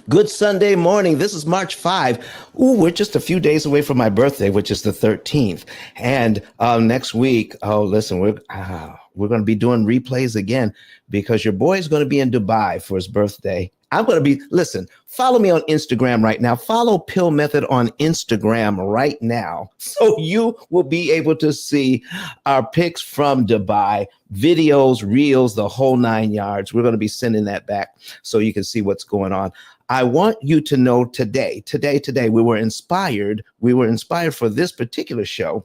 Good Sunday morning. This is March 5. Ooh, we're just a few days away from my birthday, which is the 13th. And next week, listen, we're going to be doing replays again because your boy is going to be in Dubai for his birthday. Follow me on Instagram right now. Follow P.I.L.L Method on Instagram right now. So you will be able to see our pics from Dubai, videos, reels, the whole 9 yards. We're going to be sending that back so you can see what's going on. I want you to know today, we were inspired for this particular show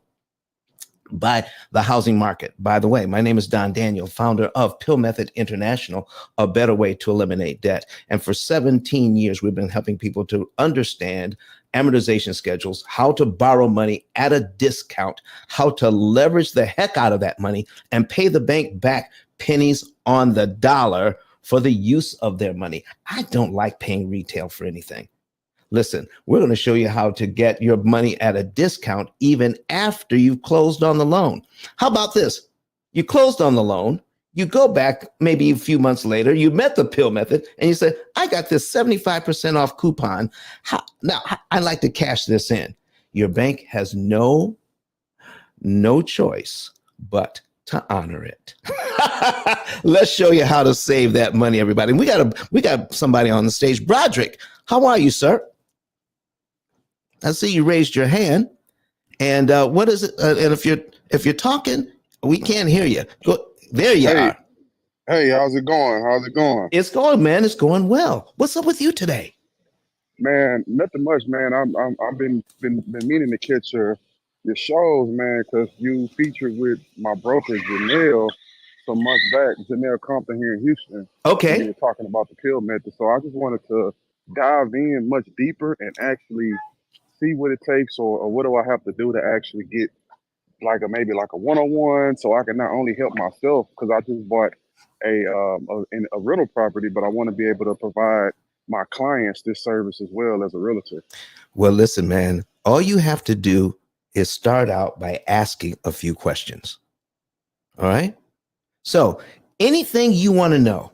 by the housing market. By the way, my name is Don Daniel, founder of P.I.L.L Method International, a better way to eliminate debt. And for 17 years, we've been helping people to understand amortization schedules, how to borrow money at a discount, how to leverage the heck out of that money and pay the bank back pennies on the dollar for the use of their money. I don't like paying retail for anything. Listen, we're going to show you how to get your money at a discount even after you've closed on the loan. How about this? You closed on the loan, you go back maybe a few months later, you met the P.I.L.L Method, and you say, I got this 75% off coupon. Now, I'd like to cash this in. Your bank has no choice but to honor it. Let's show you how to save that money, everybody. We got somebody on the stage. Broderick, how are you, sir? I see you raised your hand. And what is it? And if you're talking, we can't hear you. There you are. Hey, how's it going? It's going, man. It's going well. What's up with you today? Man, nothing much, man. I've been meaning to catch your shows, man, because you featured with my broker Janelle some months back. Janelle Compton here in Houston. Okay. We were talking about the P.I.L.L Method, so I just wanted to dive in much deeper and actually see what it takes, or what do I have to do to actually get maybe a one-on-one, so I can not only help myself because I just bought a rental property, but I want to be able to provide my clients this service as well as a realtor. Well, listen, man, all you have to do is start out by asking a few questions. All right. So anything you want to know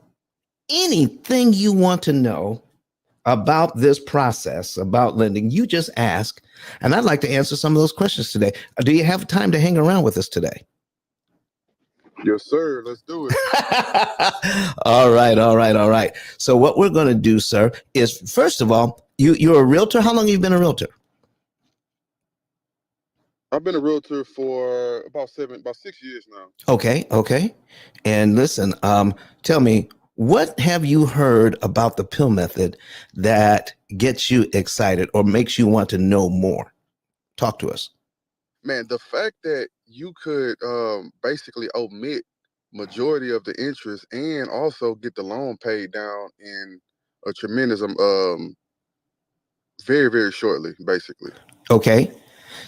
about this process, about lending, you just ask. And I'd like to answer some of those questions today. Do you have time to hang around with us today? Yes, sir. Let's do it. All right. So what we're going to do, sir, is first of all, you're a realtor. How long have you been a realtor? I've been a realtor for about 6 years now. Okay. And listen, tell me, what have you heard about the P.I.L.L Method that gets you excited or makes you want to know more? Talk to us. Man, the fact that you could basically omit majority of the interest and also get the loan paid down in a tremendous very, very shortly, basically. Okay.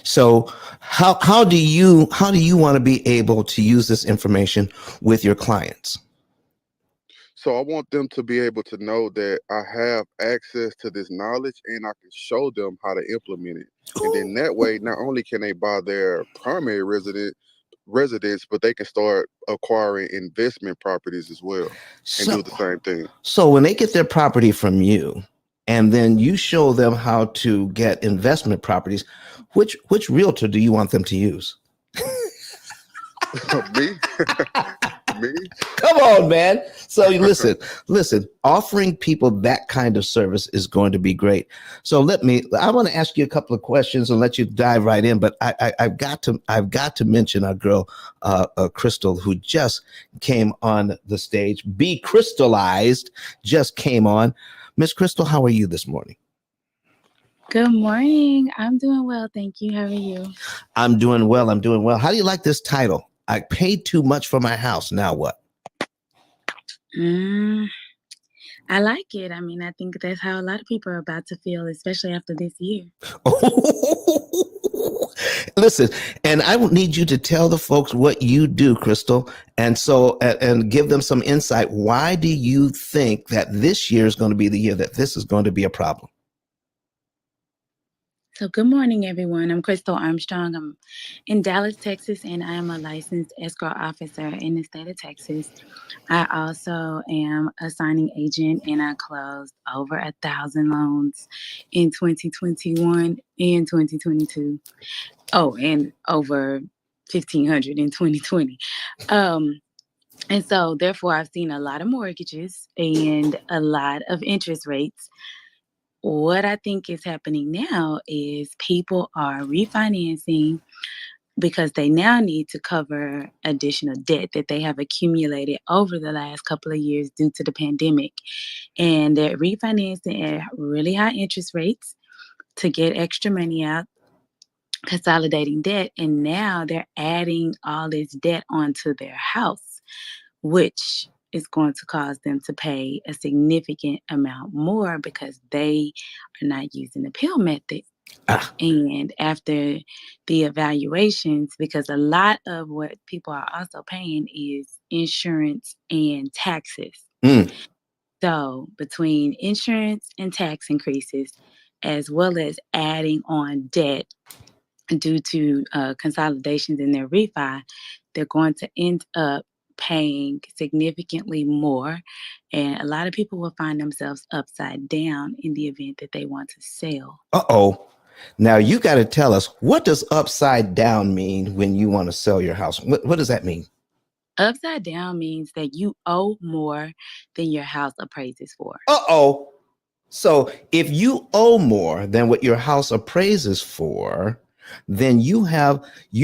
So how do you want to be able to use this information with your clients? So I want them to be able to know that I have access to this knowledge and I can show them how to implement it. And then that way, not only can they buy their primary residence, but they can start acquiring investment properties as well and do the same thing. So when they get their property from you and then you show them how to get investment properties, which realtor do you want them to use? Me? Me? Come on, man. So listen, offering people that kind of service is going to be great. So I want to ask you a couple of questions and let you dive right in, but I've got to mention our girl, Crystal, who just came on the stage. Be Crystallized just came on. Miss Crystal, how are you this morning? Good morning. I'm doing well. Thank you. How are you? I'm doing well. How do you like this title? I paid too much for my house. Now what? I like it. I mean, I think that's how a lot of people are about to feel, especially after this year. Listen, and I need you to tell the folks what you do, Crystal, and give them some insight. Why do you think that this year is going to be the year that this is going to be a problem? So, good morning, everyone. I'm Crystal Armstrong. I'm in Dallas, Texas, and I am a licensed escrow officer in the state of Texas. I also am a signing agent, and I closed over 1,000 loans in 2021 and 2022. Oh, and over 1,500 in 2020. Um, and so, therefore, I've seen a lot of mortgages and a lot of interest rates. What I think is happening now is people are refinancing because they now need to cover additional debt that they have accumulated over the last couple of years due to the pandemic. And they're refinancing at really high interest rates to get extra money out, consolidating debt. And now they're adding all this debt onto their house, which is going to cause them to pay a significant amount more because they are not using the P.I.L.L method. Ah, And after the evaluations, because a lot of what people are also paying is insurance and taxes. mm. So between insurance and tax increases, as well as adding on debt due to consolidations in their refi, they're going to end up paying significantly more. And a lot of people will find themselves upside down in the event that they want to sell. Uh-oh. Now you got to tell us, what does upside down mean when you want to sell your house? What does that mean? Upside down means that you owe more than your house appraises for. Uh-oh. So if you owe more than what your house appraises for, then you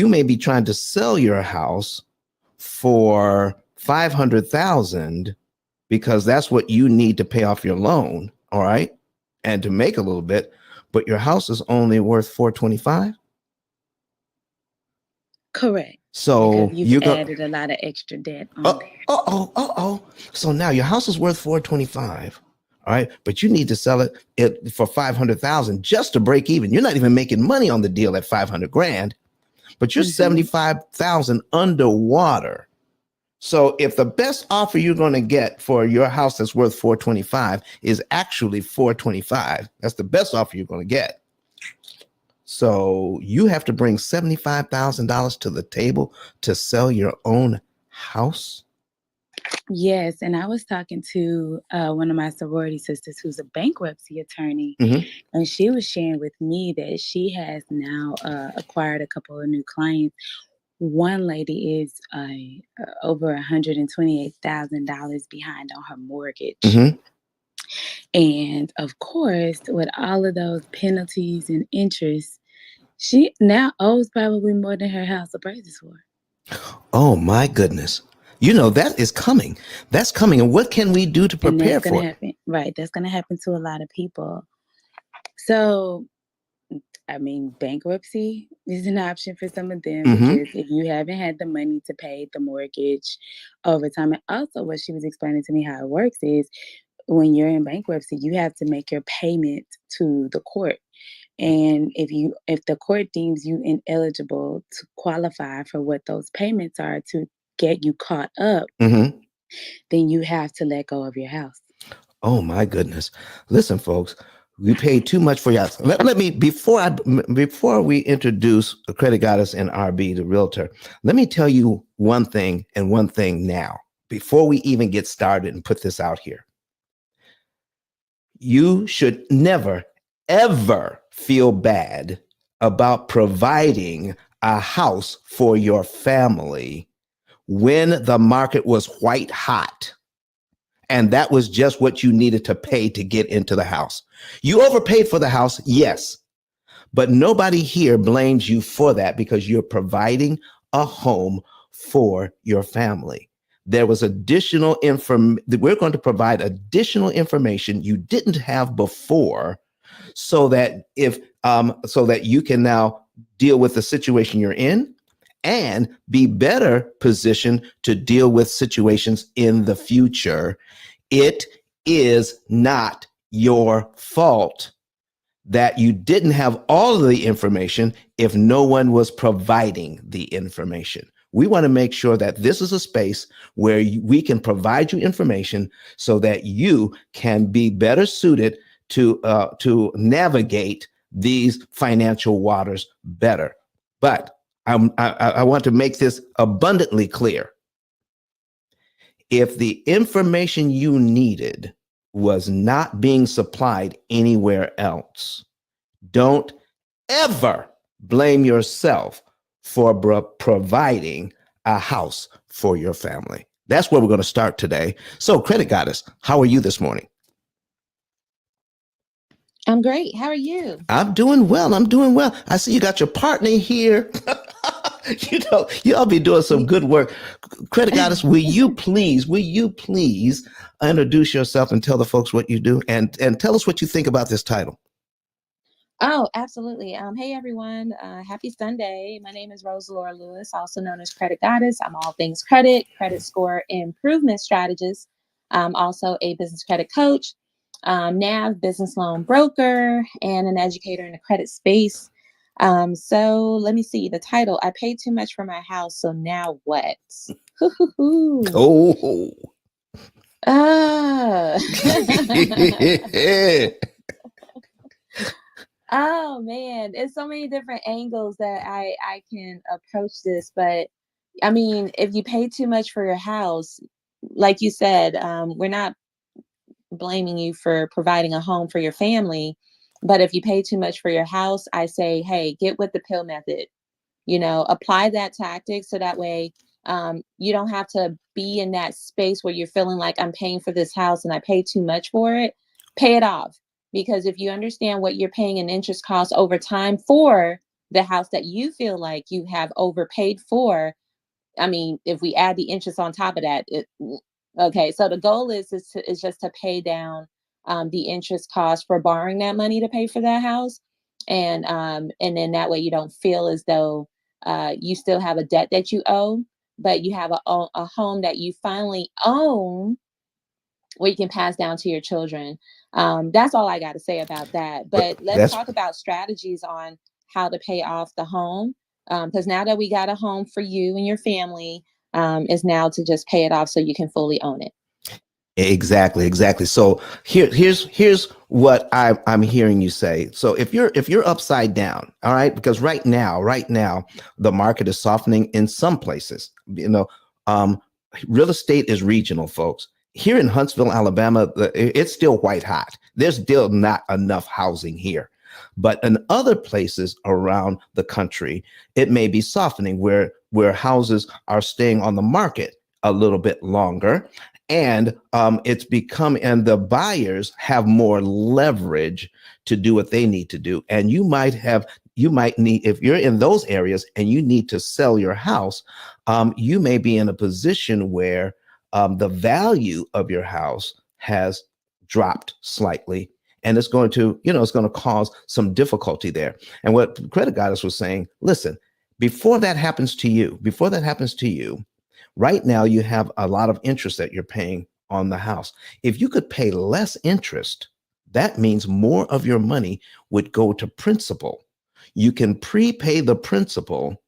may be trying to sell your house for 500,000 because that's what you need to pay off your loan, all right? And to make a little bit, but your house is only worth 425. Correct. So Because you've you go, added a lot of extra debt on there. oh. So now your house is worth 425. All right, but you need to sell it for 500,000 just to break even. You're not even making money on the deal at 500 grand, but you're 75,000 underwater. So if the best offer you're going to get for your house that's worth 425 is actually 425, that's the best offer you're going to get. So you have to bring $75,000 to the table to sell your own house. Yes, and I was talking to one of my sorority sisters who's a bankruptcy attorney, Mm-hmm. and she was sharing with me that she has now acquired a couple of new clients. One lady is over $128,000 behind on her mortgage. Mm-hmm. And of course, with all of those penalties and interest, she now owes probably more than her house appraises for. Oh my goodness. You know, that is coming. That's coming. And what can we do to And prepare that's going for to it? happen. Right. That's going to happen to a lot of people. So, I mean, bankruptcy is an option for some of them Mm-hmm. because if you haven't had the money to pay the mortgage over time, and also what she was explaining to me how it works is when you're in bankruptcy, you have to make your payment to the court. And if the court deems you ineligible to qualify for what those payments are to get you caught up, Mm-hmm. then you have to let go of your house. Oh my goodness. Listen, folks, we paid too much for y'all. Let me before we introduce the credit goddess and RB, the realtor, let me tell you one thing and one thing now, before we even get started and put this out here. You should never, ever feel bad about providing a house for your family when the market was white hot. And that was just what you needed to pay to get into the house. You overpaid for the house, yes, but nobody here blames you for that because you're providing a home for your family. There was additional we're going to provide additional information you didn't have before so that so that you can now deal with the situation you're in and be better positioned to deal with situations in the future. It is not your fault that you didn't have all of the information if no one was providing the information. We want to make sure that this is a space where we can provide you information so that you can be better suited to navigate these financial waters better. But I want to make this abundantly clear. If the information you needed was not being supplied anywhere else, don't ever blame yourself for providing a house for your family. That's where we're going to start today. So, Credit Goddess, how are you this morning? I'm great. How are you? I'm doing well. I'm doing well. I see you got your partner here. Y'all be doing some good work. Credit Goddess, will you please introduce yourself and tell the folks what you do and tell us what you think about this title? Oh, absolutely. Hey, everyone. Happy Sunday. My name is Rose Laura Lewis, also known as Credit Goddess. I'm all things credit score improvement strategist. I'm also a business credit coach, NAV business loan broker, and an educator in the credit space. So let me see the title. I paid too much for my house, so now what? Oh. Ah. Oh man, it's so many different angles that I can approach this, but I mean, if you pay too much for your house, like you said, we're not blaming you for providing a home for your family, but if you pay too much for your house, I say, hey, get with the P.I.L.L method. Apply that tactic so that way you don't have to be in that space where you're feeling like I'm paying for this house and I pay too much for it. Pay it off. Because if you understand what you're paying in interest costs over time for the house that you feel like you have overpaid for, I mean, if we add the interest on top of that, okay. So the goal is just to pay down the interest cost for borrowing that money to pay for that house, and then that way you don't feel as though you still have a debt that you owe, but you have a home that you finally own, where you can pass down to your children. That's all I got to say about that. But let's talk about strategies on how to pay off the home. Because now that we got a home for you and your family, is now to just pay it off so you can fully own it. Exactly. So here's what I'm hearing you say. So if you're upside down, all right, because right now the market is softening in some places. Real estate is regional, folks. Here in Huntsville, Alabama, it's still white hot. There's still not enough housing here. But in other places around the country, it may be softening where houses are staying on the market a little bit longer. And and the buyers have more leverage to do what they need to do. And you might need, if you're in those areas and you need to sell your house, you may be in a position where the value of your house has dropped slightly. And it's going to cause some difficulty there. And what Credit Goddess was saying, listen, before that happens to you, right now you have a lot of interest that you're paying on the house. If you could pay less interest, that means more of your money would go to principal. You can prepay the principal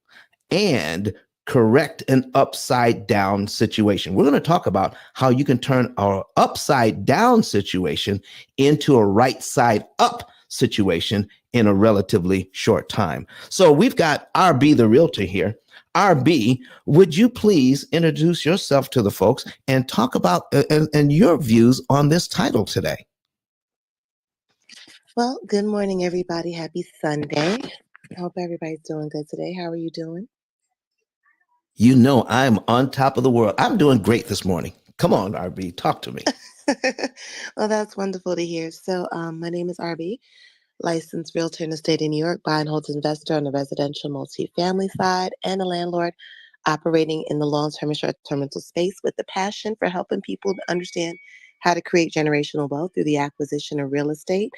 and correct an upside down situation. We're going to talk about how you can turn our upside down situation into a right side up situation in a relatively short time. So we've got RB, the realtor, here. RB, would you please introduce yourself to the folks and talk about and your views on this title today? Well, good morning, everybody. Happy Sunday. I hope everybody's doing good today. How are you doing? I'm on top of the world. I'm doing great this morning. Come on, RB, talk to me. Well, that's wonderful to hear. So, my name is RB, licensed realtor in the state of New York, buy and hold investor on the residential multifamily side, and a landlord operating in the long-term and short-term rental space with a passion for helping people to understand how to create generational wealth through the acquisition of real estate.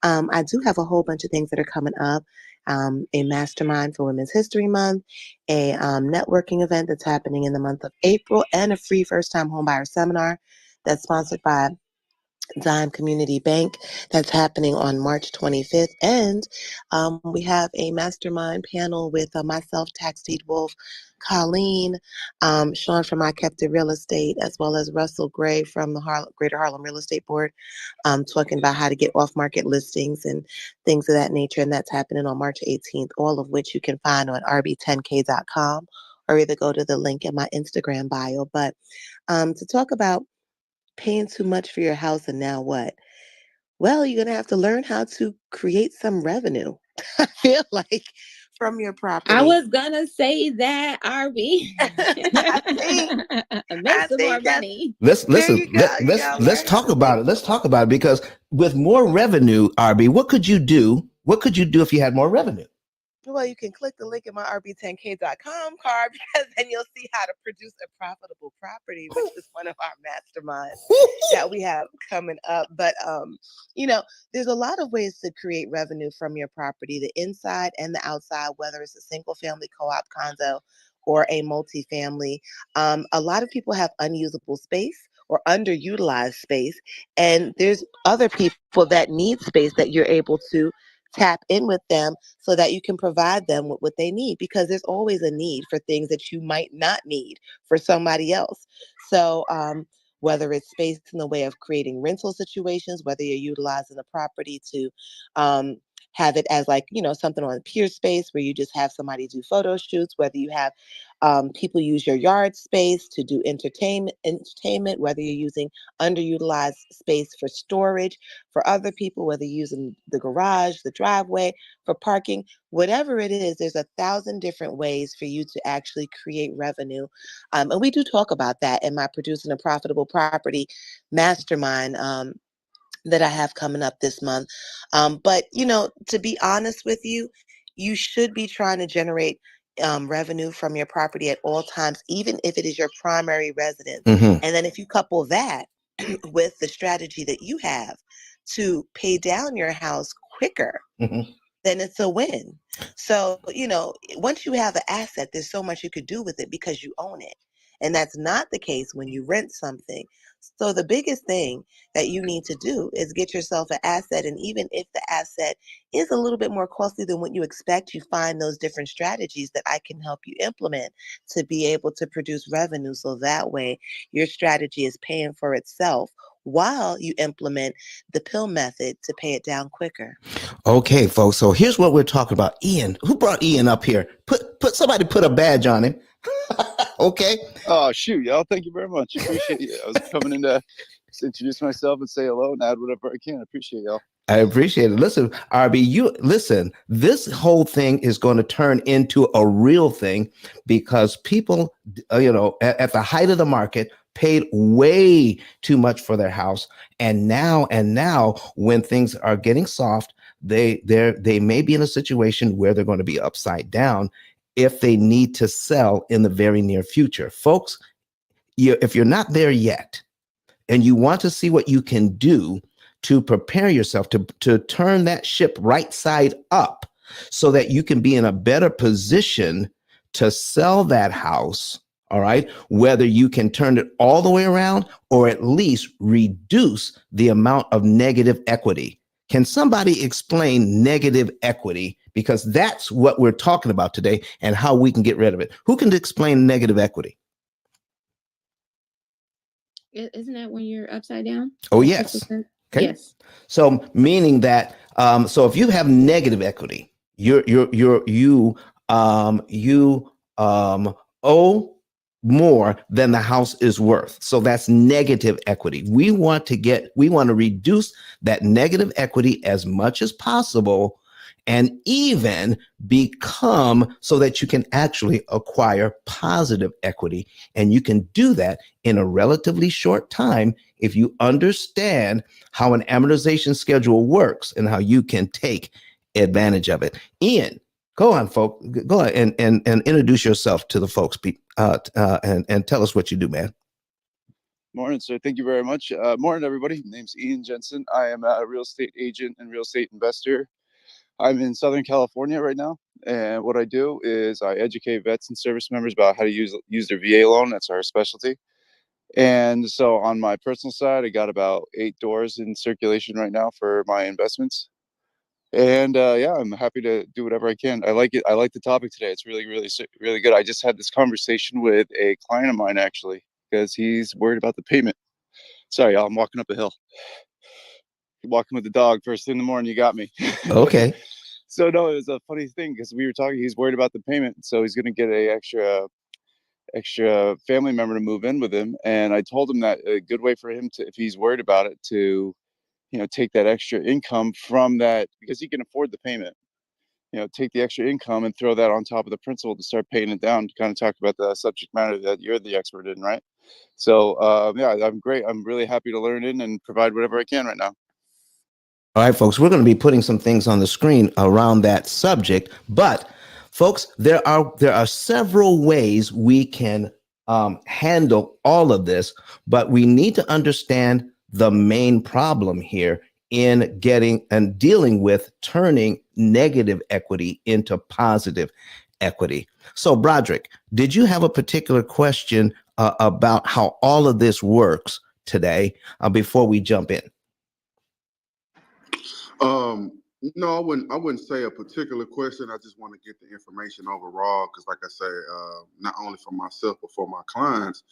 I do have a whole bunch of things that are coming up. A mastermind for Women's History Month, a networking event that's happening in the month of April, and a free first-time homebuyer seminar that's sponsored by Dime Community Bank. That's happening on March 25th. And we have a mastermind panel with myself, Tax Deed Wolf, Colleen, Sean from I Kept It Real Estate, as well as Russell Gray from the Greater Harlem Real Estate Board, talking about how to get off market listings and things of that nature. And that's happening on March 18th, all of which you can find on rb10k.com or either go to the link in my Instagram bio. But to talk about paying too much for your house and now what? Well, you're going to have to learn how to create some revenue. I feel like from your I property. was gonna say that, RB. I think, Make some more that's, money. Let's there listen. you go. You got to Let's learn how talk to about make. it. Let's talk about it because with more revenue, RB, what could you do? What could you do if you had more revenue? Well, you can click the link in my rb10k.com card because then you'll see how to produce a profitable property, which is one of our masterminds that we have coming up. But you know, there's a lot of ways to create revenue from your property, the inside and the outside, whether it's a single family co-op condo or a multifamily. A lot of people have unusable space or underutilized space, and there's other people that need space that you're able to tap in with them so that you can provide them with what they need, because there's always a need for things that you might not need for somebody else. So whether it's space in the way of creating rental situations, whether you're utilizing the property to um, have it as, like, something on peer space where you just have somebody do photo shoots, whether you have people use your yard space to do entertainment, whether you're using underutilized space for storage for other people, whether you're using the garage, the driveway for parking, whatever it is, there's 1,000 different ways for you to actually create revenue. And we do talk about that in my Producing a Profitable Property Mastermind that I have coming up this month. But, to be honest with you, you should be trying to generate revenue from your property at all times, even if it is your primary residence. Mm-hmm. And then if you couple that with the strategy that you have to pay down your house quicker, Mm-hmm. then it's a win. So, once you have an asset, there's so much you could do with it because you own it. And that's not the case when you rent something. So, the biggest thing that you need to do is get yourself an asset. And even if the asset is a little bit more costly than what you expect, you find those different strategies that I can help you implement to be able to produce revenue. So that way, your strategy is paying for itself while you implement the P.I.L.L method to pay it down quicker. Okay, folks. So here's what we're talking about. Ian, who brought Ian up here? Somebody put a badge on him. Okay. Oh, shoot, y'all. Thank you very much. Appreciate you. I was coming in to introduce myself and say hello and add whatever I can. Appreciate y'all. I appreciate it. Listen, RB, you listen, this whole thing is going to turn into a real thing because people, at the height of the market, paid way too much for their house. And now when things are getting soft, they may be in a situation where they're going to be upside down if they need to sell in the very near future. Folks, if you're not there yet, and you want to see what you can do to prepare yourself to turn that ship right side up so that you can be in a better position to sell that house, all right, whether you can turn it all the way around or at least reduce the amount of negative equity. Can somebody explain negative equity? Because that's what we're talking about today and how we can get rid of it. Who can explain negative equity? Isn't that when you're upside down? Oh, Like yes. Crystal said? Okay. Yes. So meaning that, so if you have negative equity, you owe more than the house is worth. So that's negative equity. We want to reduce that negative equity as much as possible and even become so that you can actually acquire positive equity. And you can do that in a relatively short time if you understand how an amortization schedule works and how you can take advantage of it. Ian, go on, folks. Go ahead and introduce yourself to the folks, and tell us what you do, man. Morning, sir. Thank you very much. Morning, everybody. My name's Ian Jensen. I am a real estate agent and real estate investor. I'm in Southern California right now. And what I do is I educate vets and service members about how to use their VA loan. That's our specialty. And so on my personal side, I got about 8 doors in circulation right now for my investments. And yeah, I'm happy to do whatever I can. I like it. I like the topic today. It's really, really, really good. I just had this conversation with a client of mine actually, because he's worried about the payment. Sorry, y'all, I'm walking up a hill. Walking with the dog first thing in the morning. You got me. Okay. So no, it was a funny thing because we were talking. He's worried about the payment, so he's going to get a extra family member to move in with him. And I told him that a good way for him to, if he's worried about it, to take that extra income from that because he can afford the payment. Take the extra income and throw that on top of the principal to start paying it down. To kind of talk about the subject matter that you're the expert in, right? So yeah, I'm great. I'm really happy to learn in and provide whatever I can right now. All right, folks, we're going to be putting some things on the screen around that subject, but folks, there are several ways we can handle all of this, but we need to understand the main problem here in getting and dealing with turning negative equity into positive equity. So, Broderick, did you have a particular question about how all of this works today before we jump in? No, I wouldn't say a particular question. I just want to get the information overall because, like I say, not only for myself but for my clients,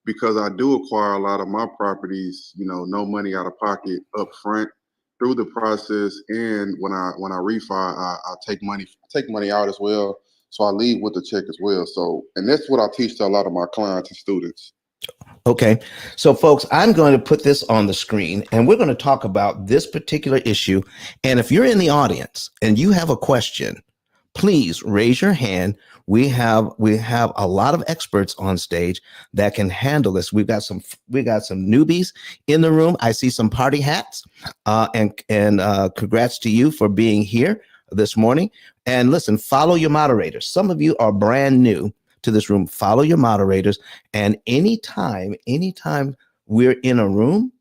because I do acquire a lot of my properties, no money out of pocket up front through the process, and when I refi, I take money out as well. So I leave with the check as well. So, and that's what I teach to a lot of my clients and students. Okay, so folks, I'm going to put this on the screen and we're going to talk about this particular issue. And if you're in the audience and you have a question, please raise your hand. We have a lot of experts on stage that can handle this. We got some newbies in the room. I see some party hats, and congrats to you for being here this morning. And listen, follow your moderators. Some of you are brand new to this room. Follow your moderators, and anytime we're in a room,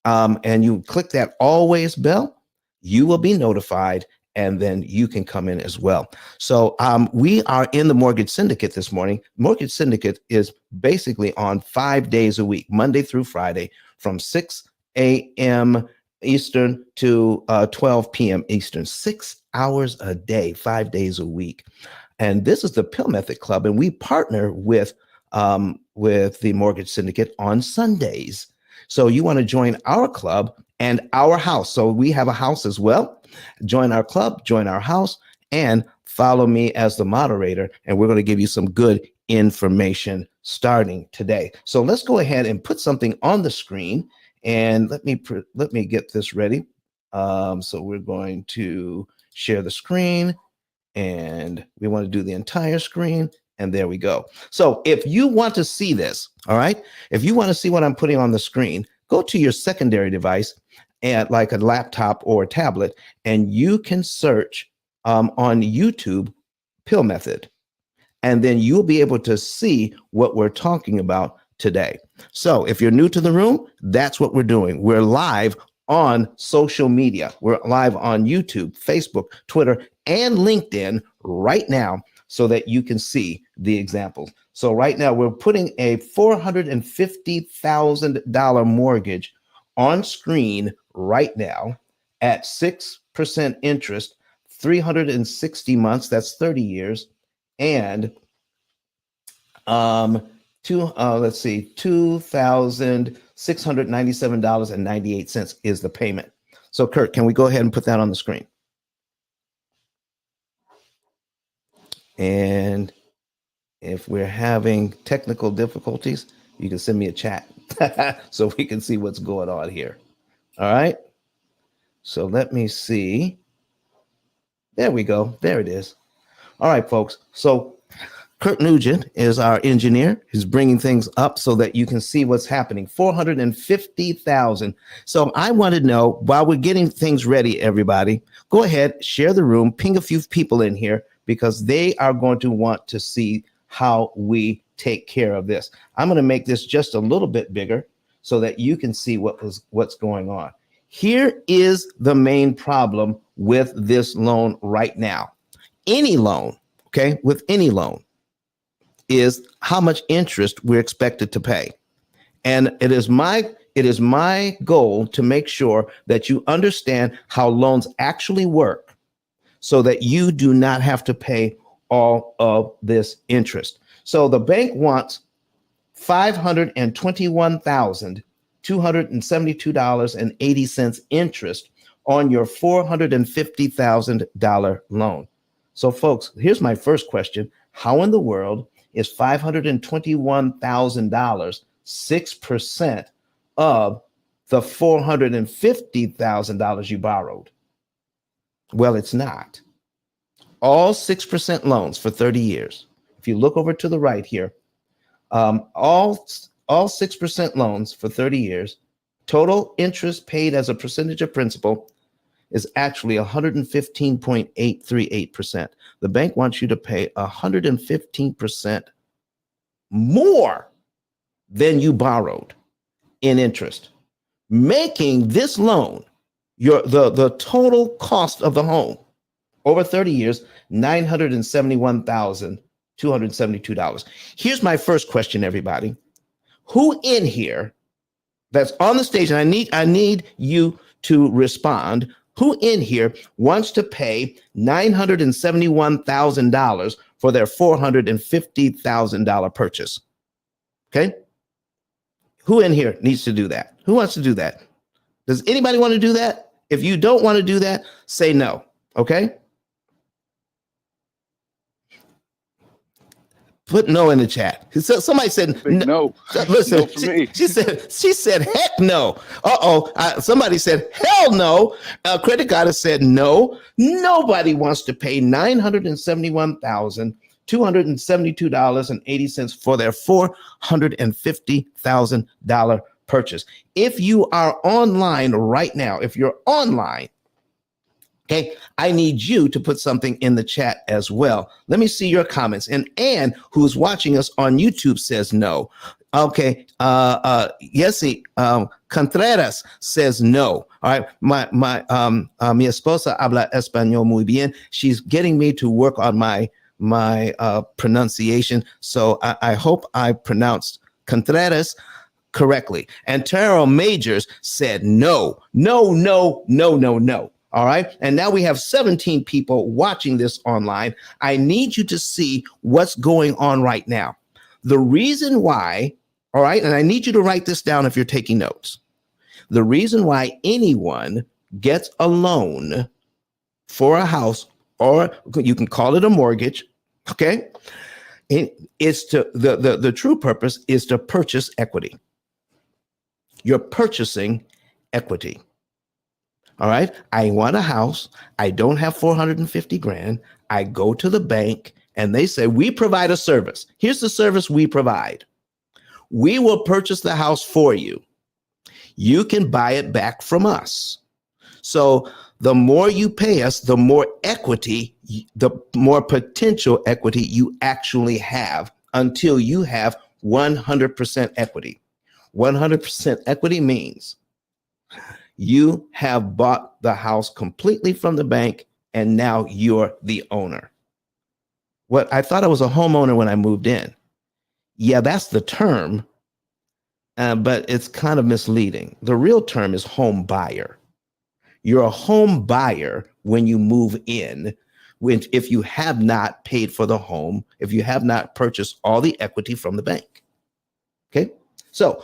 and you click that always bell, you will be notified, and then you can come in as well. So we are in the Mortgage Syndicate this morning. Mortgage Syndicate is basically on 5 days a week, Monday through Friday, from 6 a.m. Eastern to 12 p.m. Eastern, 6 hours a day, 5 days a week. And this is the P.I.L.L Method Club, and we partner with the Mortgage Syndicate on Sundays. So you want to join our club and our house. So we have a house as well. Join our club, join our house, and follow me as the moderator. And we're going to give you some good information starting today. So let's go ahead and put something on the screen. And let me get this ready. So we're going to share the screen. And we want to do the entire screen. And there we go. So if you want to see this, all right, if you want to see what I'm putting on the screen, go to your secondary device, and like a laptop or a tablet, and you can search on YouTube P.I.L.L Method. And then you'll be able to see what we're talking about today. So if you're new to the room, that's what we're doing. We're live on social media. We're live on YouTube, Facebook, Twitter, and LinkedIn right now so that you can see the examples. So right now we're putting a $450,000 mortgage on screen right now at 6% interest, 360 months, that's 30 years, and let's see, $2,697.98 is the payment. So Kurt, can we go ahead and put that on the screen? And if we're having technical difficulties, you can send me a chat so we can see what's going on here. All right. So let me see. There we go. There it is. All right, folks. So Kurt Nugent is our engineer. He's bringing things up so that you can see what's happening. 450,000. So I want to know, while we're getting things ready, everybody, go ahead, share the room, ping a few people in here because they are going to want to see how we take care of this. I'm going to make this just a little bit bigger so that you can see what's going on. Here is the main problem with this loan right now. Any loan, okay, with any loan, is how much interest we're expected to pay. And it is my goal to make sure that you understand how loans actually work so that you do not have to pay all of this interest. So the bank wants $521,272.80 interest on your $450,000 loan. So, folks, here's my first question. How in the world is $521,000 6% of the $450,000 you borrowed? Well, it's not. All 6% loans for 30 years. If you look over to the right here, all 6% loans for 30 years, total interest paid as a percentage of principal is actually 115.838%. The bank wants you to pay 115% more than you borrowed in interest, making this loan the total cost of the home over 30 years, $971,272. Here's my first question, everybody. Who in here that's on the stage, and I need you to respond, who in here wants to pay $971,000 for their $450,000 purchase? Okay? Who in here needs to do that? Who wants to do that? Does anybody want to do that? If you don't want to do that, say no. Okay? Put no in the chat. So somebody said no. Listen, No for me. She said heck no. Somebody said hell no. Credit Goddess said no. Nobody wants to pay $971,272.80 for their $450,000 purchase. If you are online right now, if you're online, okay, I need you to put something in the chat as well. Let me see your comments. And Ann, who's watching us on YouTube, says no. Okay, Yesi Contreras says no. All right, mi esposa habla español muy bien. She's getting me to work on my pronunciation. So I hope I pronounced Contreras correctly. And Taro Majors said no, no, no, no, no, no. All right. And now we have 17 people watching this online. I need you to see what's going on right now. The reason why, all right, and I need you to write this down if you're taking notes. The reason why anyone gets a loan for a house, or you can call it a mortgage, okay, it's to the true purpose is to purchase equity. You're purchasing equity. All right. I want a house. I don't have 450 grand. I go to the bank and they say, we provide a service. Here's the service we provide. We will purchase the house for you. You can buy it back from us. So the more you pay us, the more equity, the more potential equity you actually have until you have 100% equity. 100% equity means you have bought the house completely from the bank, and now you're the owner. What I thought I was a homeowner when I moved in. Yeah, that's the term, but it's kind of misleading. The real term is home buyer. You're a home buyer when you move in, if you have not paid for the home, if you have not purchased all the equity from the bank. Okay, so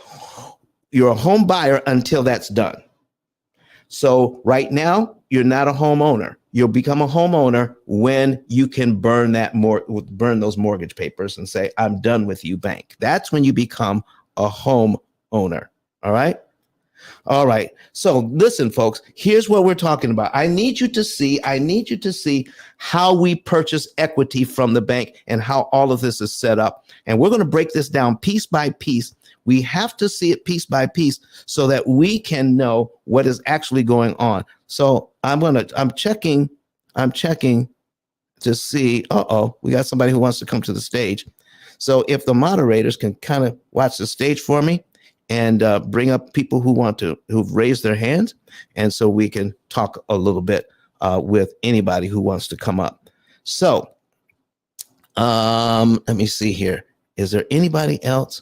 you're a home buyer until that's done. So right now, you're not a homeowner. You'll become a homeowner when you can burn those mortgage papers and say, I'm done with you, bank. That's when you become a homeowner. All right. All right. So listen, folks, here's what we're talking about. I need you to see how we purchase equity from the bank and how all of this is set up. And we're going to break this down piece by piece. We have to see it piece by piece so that we can know what is actually going on. So I'm checking to see, we got somebody who wants to come to the stage. So if the moderators can kind of watch the stage for me and bring up people who've raised their hands. And so we can talk a little bit with anybody who wants to come up. So let me see here. Is there anybody else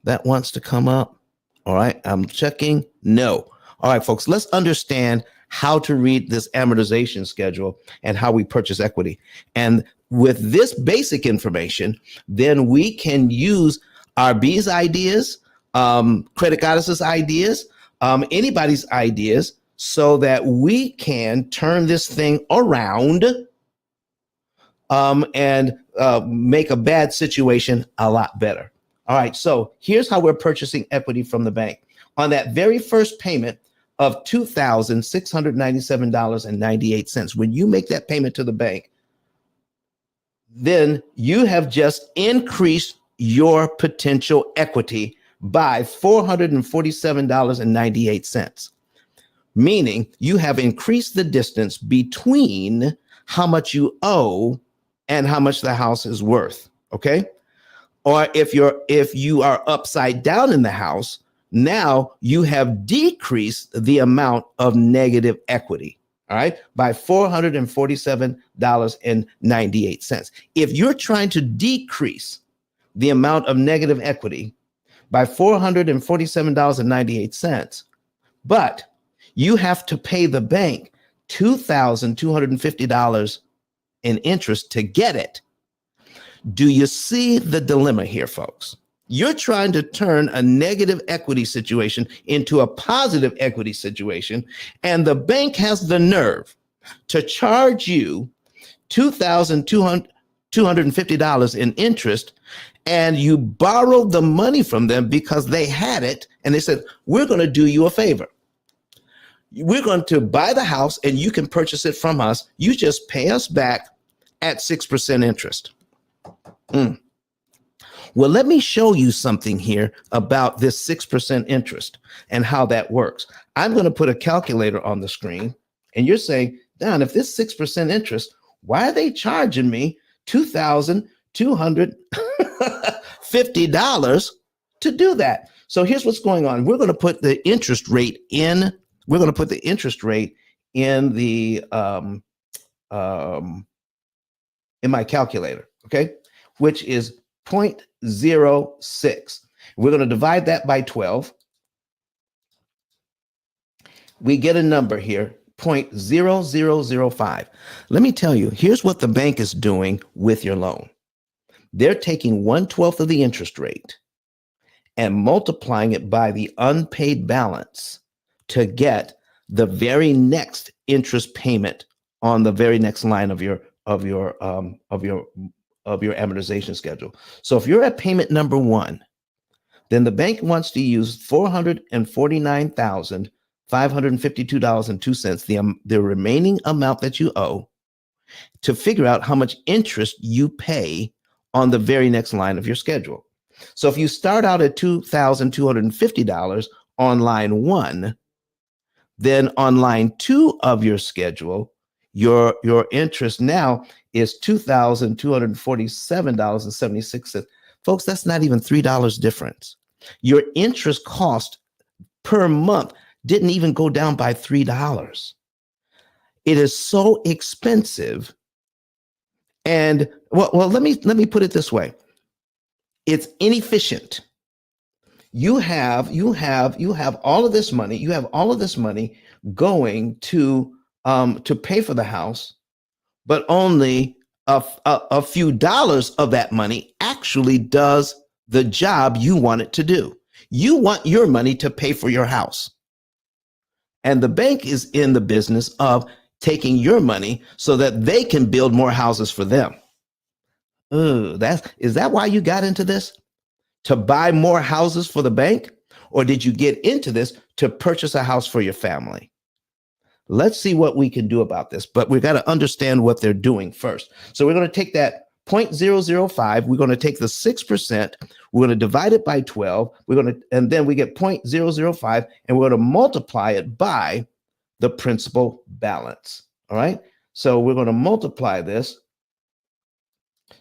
that wants to come up? All right, I'm checking. No. All right, folks, let's understand how to read this amortization schedule and how we purchase equity. And with this basic information, then we can use RB's ideas, Credit Goddess's ideas, anybody's ideas, so that we can turn this thing around and make a bad situation a lot better. All right, so here's how we're purchasing equity from the bank. On that very first payment of $2,697.98, when you make that payment to the bank, then you have just increased your potential equity by $447.98, meaning you have increased the distance between how much you owe and how much the house is worth. Okay. Or if you are upside down in the house, now you have decreased the amount of negative equity. All right, by $447.98. If you're trying to decrease the amount of negative equity by $447.98, but you have to pay the bank $2,250 in interest to get it. Do you see the dilemma here, folks? You're trying to turn a negative equity situation into a positive equity situation, and the bank has the nerve to charge you $2,250 in interest, and you borrowed the money from them because they had it, and they said, we're going to do you a favor. We're going to buy the house, and you can purchase it from us. You just pay us back at 6% interest. Well, let me show you something here about this 6% interest and how that works. I'm going to put a calculator on the screen, and you're saying, Don, if this 6% interest, why are they charging me $2,250 to do that? So here's what's going on. We're going to put the interest rate in. We're going to put the interest rate in the in my calculator, okay, which is 0.06. We're going to divide that by 12. We get a number here, 0.0005. Let me tell you, here's what the bank is doing with your loan. They're taking 1/12 of the interest rate and multiplying it by the unpaid balance to get the very next interest payment on the very next line of your amortization schedule. So if you're at payment number 1, then the bank wants to use $449,552.02, the remaining amount that you owe, to figure out how much interest you pay on the very next line of your schedule. So if you start out at $2,250 on line 1, then on line 2 of your schedule, your interest now is $2,247.76. Folks, that's not even $3 difference. Your interest cost per month didn't even go down by $3. It is so expensive. And well, let me put it this way. It's inefficient. You have all of this money. You have all of this money going to pay for the house, but only a few dollars of that money actually does the job you want it to do. You want your money to pay for your house. And the bank is in the business of taking your money so that they can build more houses for them. Is that why you got into this? To buy more houses for the bank? Or did you get into this to purchase a house for your family? Let's see what we can do about this, but we've got to understand what they're doing first. So we're going to take that 0.005, we're going to take the 6%, we're going to divide it by 12, and then we get 0.005, and we're going to multiply it by the principal balance. All right. So we're going to multiply this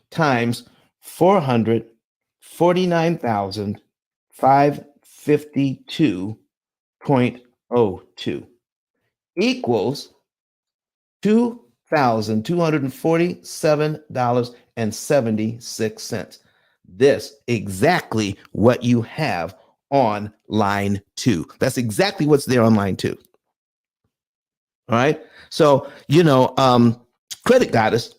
times 449,552.02 equals $2,247.76. This exactly what you have on line 2. That's exactly what's there on line 2. All right. So, Credit Goddess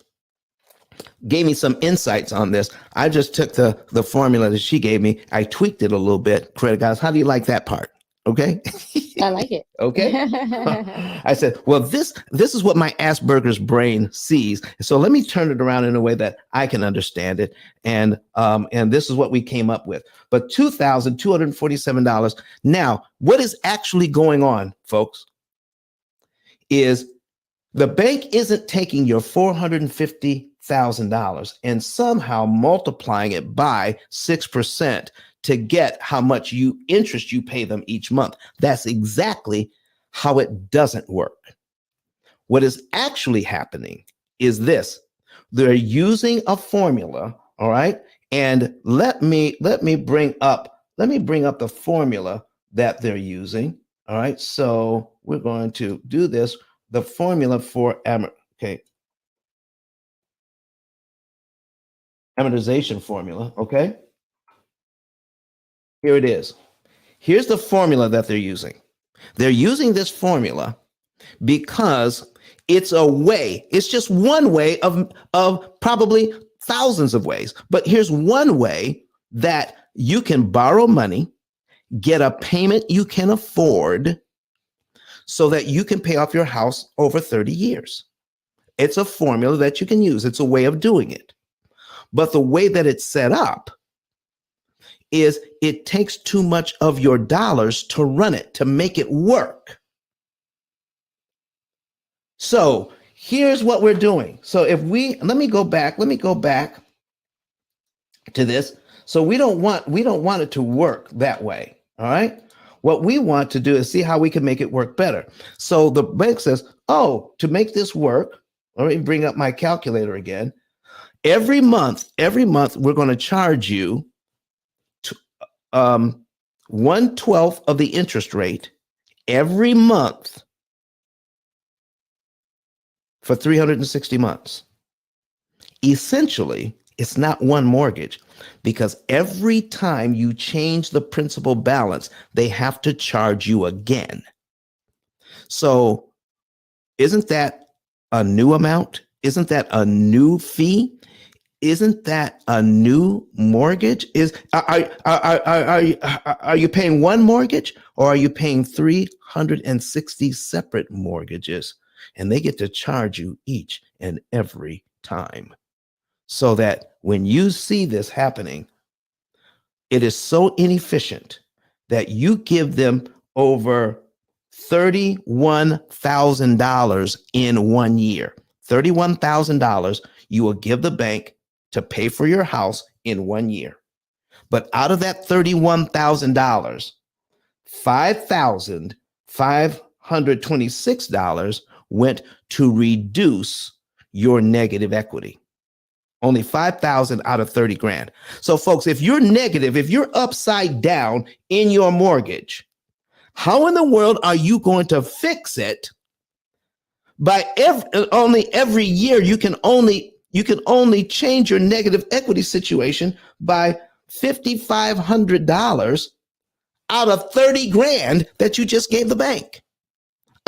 gave me some insights on this. I just took the formula that she gave me. I tweaked it a little bit. Credit Goddess, how do you like that part? Okay. I like it. Okay. I said, well, this is what my Asperger's brain sees. So let me turn it around in a way that I can understand it. And this is what we came up with. But $2,247. Now, what is actually going on, folks, is the bank isn't taking your $450,000 and somehow multiplying it by 6% to get how much interest you pay them each month. That's exactly how it doesn't work. What is actually happening is this. They're using a formula, all right? And let me bring up the formula that they're using. All right. So we're going to do this. The formula for amortization formula. Okay. Here it is. Here's the formula that they're using. They're using this formula because it's a way. It's just one way of probably thousands of ways. But here's one way that you can borrow money, get a payment you can afford so that you can pay off your house over 30 years. It's a formula that you can use. It's a way of doing it. But the way that it's set up is it takes too much of your dollars to run it, to make it work. So here's what we're doing. So let me go back to this. So we don't want it to work that way. All right. What we want to do is see how we can make it work better. So the bank says, to make this work, let me bring up my calculator again. Every month, we're going to charge you 1/12 of the interest rate every month for 360 months. Essentially, it's not one mortgage because every time you change the principal balance, they have to charge you again. So isn't that a new amount? Isn't that a new fee? Isn't that a new mortgage? Are you paying one mortgage or are you paying 360 separate mortgages? And they get to charge you each and every time. So that when you see this happening, it is so inefficient that you give them over $31,000 in 1 year. $31,000 you will give the bank to pay for your house in 1 year. But out of that $31,000, $5,526 went to reduce your negative equity. Only $5,000 out of 30 grand. So folks, if you're negative, if you're upside down in your mortgage, how in the world are you going to fix it? By every year, you can only change your negative equity situation by $5,500 out of 30 grand that you just gave the bank.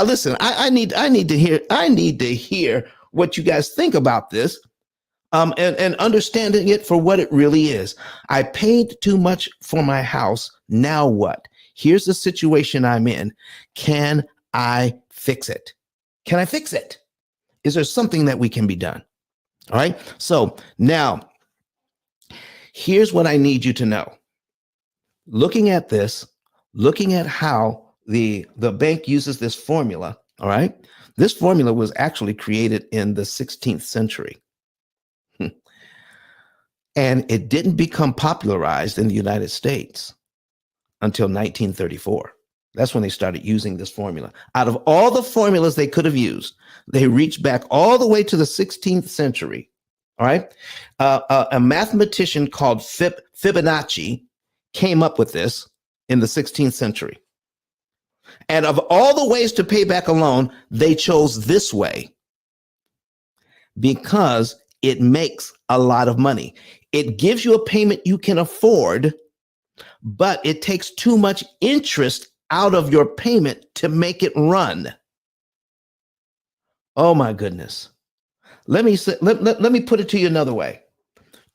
Listen, I need to hear what you guys think about this. And understanding it for what it really is. I paid too much for my house. Now what? Here's the situation I'm in. Can I fix it? Can I fix it? Is there something that we can be done? All right. So now, here's what I need you to know. Looking at this, looking at how the bank uses this formula. All right. This formula was actually created in the 16th century. And it didn't become popularized in the United States until 1934. That's when they started using this formula. Out of all the formulas they could have used, they reached back all the way to the 16th century. All right. A mathematician called Fibonacci came up with this in the 16th century. And of all the ways to pay back a loan, they chose this way because it makes a lot of money. It gives you a payment you can afford, but it takes too much interest out of your payment to make it run. Oh my goodness. Let me put it to you another way.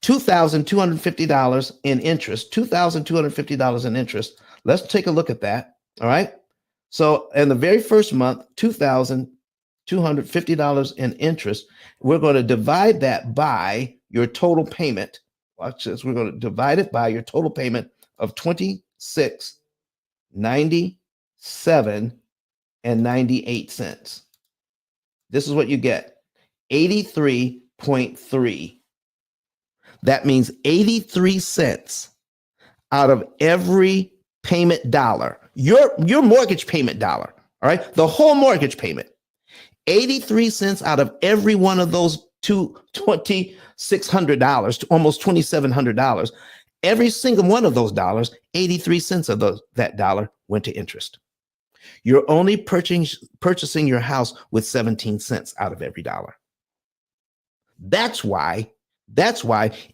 $2,250 in interest, $2,250 in interest. Let's take a look at that. All right. So in the very first month, $2,250 in interest. We're going to divide that by your total payment. Watch this. We're going to divide it by your total payment of $26.97.98. This is what you get. 83.3. That means 83 cents out of every payment dollar, your mortgage payment dollar, all right? The whole mortgage payment, 83 cents out of every one of those $2,600 to almost $2,700. Every single one of those dollars, 83 cents of that dollar went to interest. You're only purchasing your house with 17 cents out of every dollar. That's why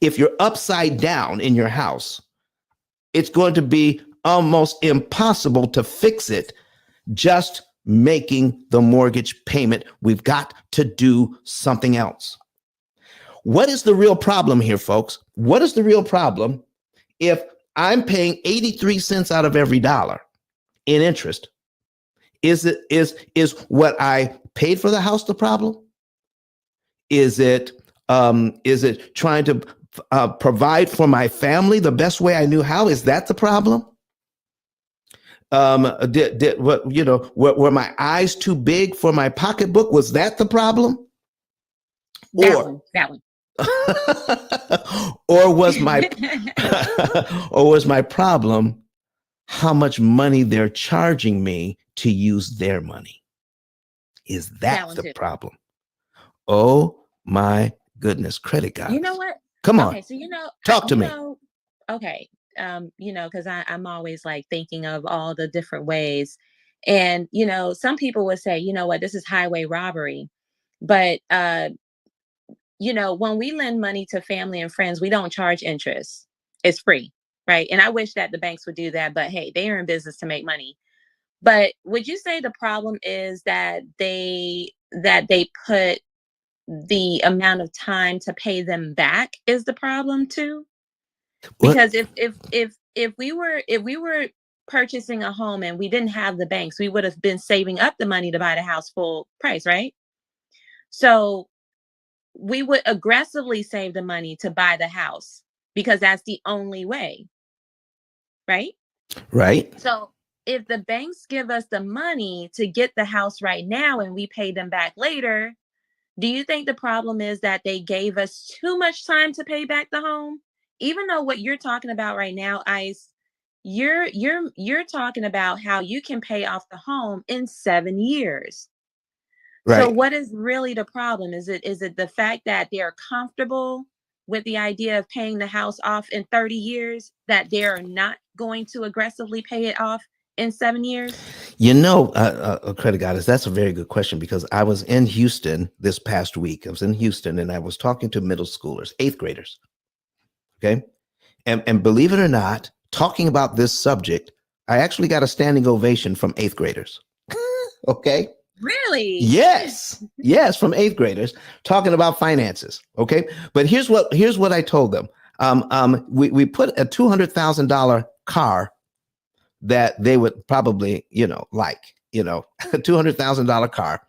if you're upside down in your house, it's going to be almost impossible to fix it just making the mortgage payment. We've got to do something else. What is the real problem here, folks? What is the real problem if I'm paying 83 cents out of every dollar in interest? Is what I paid for the house the problem? Is it trying to provide for my family the best way I knew how? Is that the problem? Were my eyes too big for my pocketbook? Was that the problem? That one. Or was my problem how much money they're charging me to use their money? Is that the problem? Oh my goodness, credit guys. You know what? Come on. Okay, so talk to me. Okay. Because I'm always like thinking of all the different ways. And, some people would say, you know what, this is highway robbery. But when we lend money to family and friends, we don't charge interest. It's free, right? And I wish that the banks would do that, but hey, they are in business to make money. But would you say the problem is that they put the amount of time to pay them back is the problem too? Because if we were purchasing a home and we didn't have the banks, we would have been saving up the money to buy the house full price, right? So we would aggressively save the money to buy the house because that's the only way, right? Right. So if the banks give us the money to get the house right now and we pay them back later, do you think the problem is that they gave us too much time to pay back the home? Even though what you're talking about right now, Ice, you're talking about how you can pay off the home in 7 years. Right. So what is really the problem? Is it the fact that they're comfortable with the idea of paying the house off in 30 years, that they're not going to aggressively pay it off in 7 years? Credit goddess, that's a very good question, because I was in Houston this past week. I was in Houston and I was talking to middle schoolers, 8th graders. Okay. And believe it or not, talking about this subject, I actually got a standing ovation from 8th graders. Okay. Really? Yes, from 8th graders talking about finances. Okay. But here's what I told them. We put a $200,000 car that they would probably, like, a $200,000 car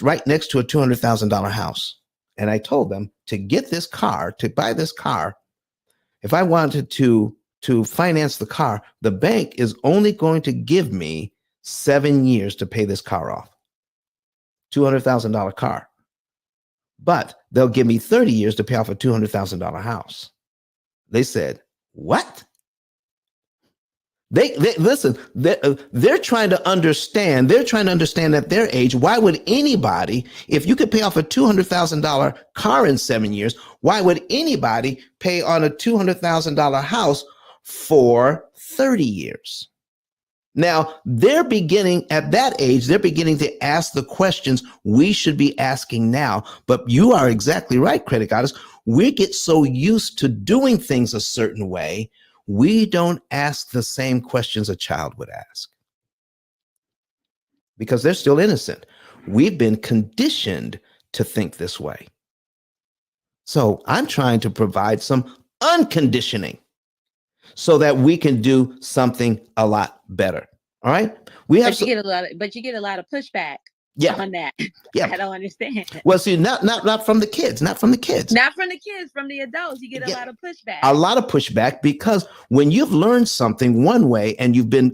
right next to a $200,000 house. And I told them to buy this car, if I wanted to finance the car, the bank is only going to give me 7 years to pay this car off. $200,000 car. But they'll give me 30 years to pay off a $200,000 house. They said, what? They listen, they're trying to understand. They're trying to understand at their age, why would anybody, if you could pay off a $200,000 car in 7 years, why would anybody pay on a $200,000 house for 30 years? Now, at that age, they're beginning to ask the questions we should be asking now. But you are exactly right, Credit Goddess. We get so used to doing things a certain way, we don't ask the same questions a child would ask because they're still innocent. We've been conditioned to think this way. So I'm trying to provide some unconditioning so that we can do something a lot better. All right. But you get a lot of pushback on that. Yeah. I don't understand. Well, see, not from the kids, not from the kids. Not from the kids, from the adults. You get a lot of pushback. A lot of pushback because when you've learned something one way and you've been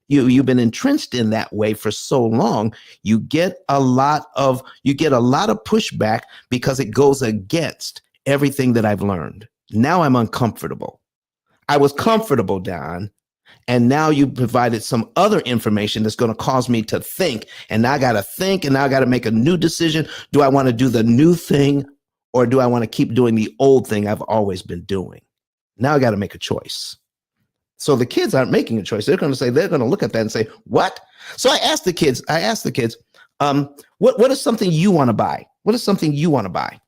entrenched in that way for so long, you get a lot of pushback because it goes against everything that I've learned. Now I'm uncomfortable. I was comfortable, Don, and now you provided some other information that's going to cause me to think, and now I got to think, and now I got to make a new decision. Do I want to do the new thing, or do I want to keep doing the old thing I've always been doing? Now I got to make a choice. So the kids aren't making a choice. They're going to look at that and say, what? So I asked the kids, what is something you want to buy? What is something you want to buy?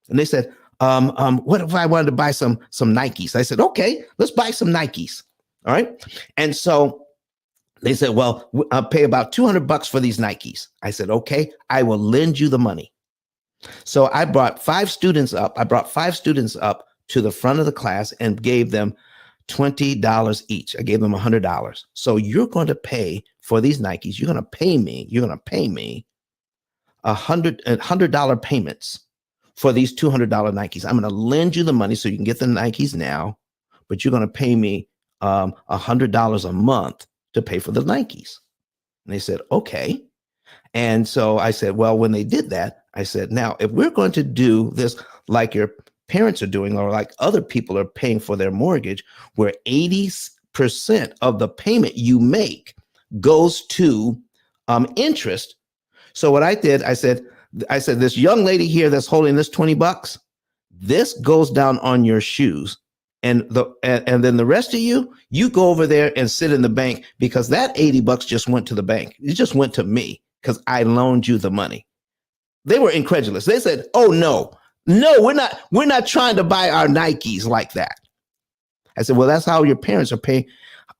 And they said, what if I wanted to buy some Nikes? I said, okay, let's buy some Nikes. All right. And so they said, well, I'll pay about $200 for these Nikes. I said, okay, I will lend you the money. So I brought 5 students up. I brought 5 students up to the front of the class and gave them $20 each. I gave them $100. So you're going to pay for these Nikes. You're going to pay me $100 payments for these $200 Nikes. I'm going to lend you the money so you can get the Nikes now, but you're going to pay me $100 a month to pay for the Nikes. And they said, okay. And so I said, well, when they did that, I said, now, if we're going to do this like your parents are doing or like other people are paying for their mortgage, where 80% of the payment you make goes to interest. So what I did, I said, this young lady here that's holding this $20, this goes down on your shoes. And then the rest of you go over there and sit in the bank because that $80 just went to the bank. It just went to me because I loaned you the money. They were incredulous. They said, oh, no, we're not trying to buy our Nikes like that. I said, well, that's how your parents are paying,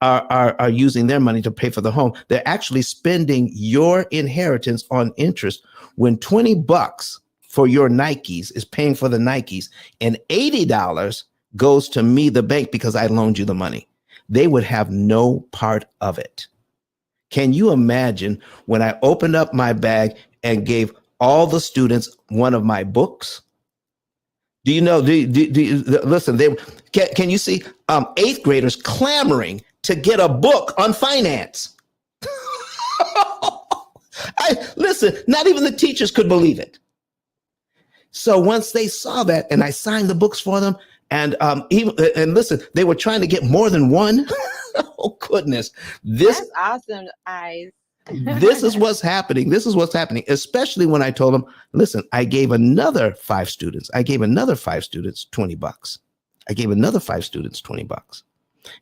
are using their money to pay for the home. They're actually spending your inheritance on interest when $20 for your Nikes is paying for the Nikes and $80 goes to me, the bank, because I loaned you the money. They would have no part of it. Can you imagine when I opened up my bag and gave all the students one of my books? Do you know, listen, can you see 8th graders clamoring to get a book on finance? Listen, not even the teachers could believe it. So once they saw that and I signed the books for them, and listen, they were trying to get more than one. Oh, goodness. That's awesome, Eyes. This is what's happening. This is what's happening, especially when I told them, listen, I gave another 5 students. I gave another 5 students $20. I gave another 5 students $20.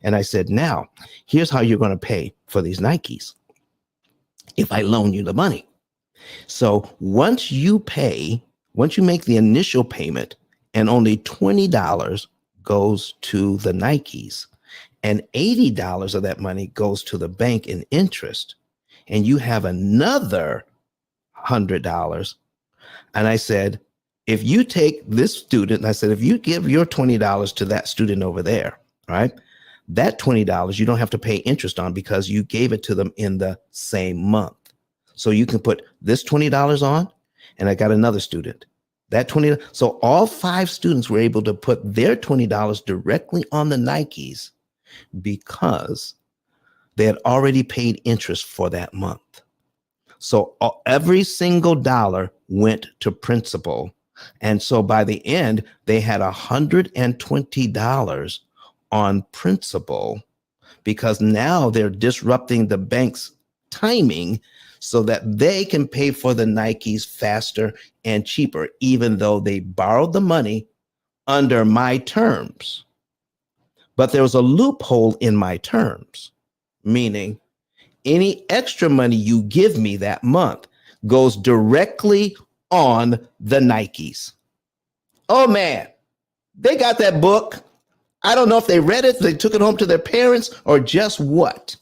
And I said, now, here's how you're going to pay for these Nikes if I loan you the money. So once you make the initial payment, and only $20 goes to the Nikes, and $80 of that money goes to the bank in interest, and you have another $100. And I said, if you take this student, I said, if you give your $20 to that student over there, all right, that $20 you don't have to pay interest on because you gave it to them in the same month. So you can put this $20 on, and I got another student. That $20. So all 5 students were able to put their $20 directly on the Nikes because they had already paid interest for that month. So every single dollar went to principal. And so by the end, they had $120 on principal because now they're disrupting the bank's timing so that they can pay for the Nikes faster and cheaper, even though they borrowed the money under my terms. But there was a loophole in my terms, meaning any extra money you give me that month goes directly on the Nikes. Oh, man, they got that book. I don't know if they read it, they took it home to their parents, or just what.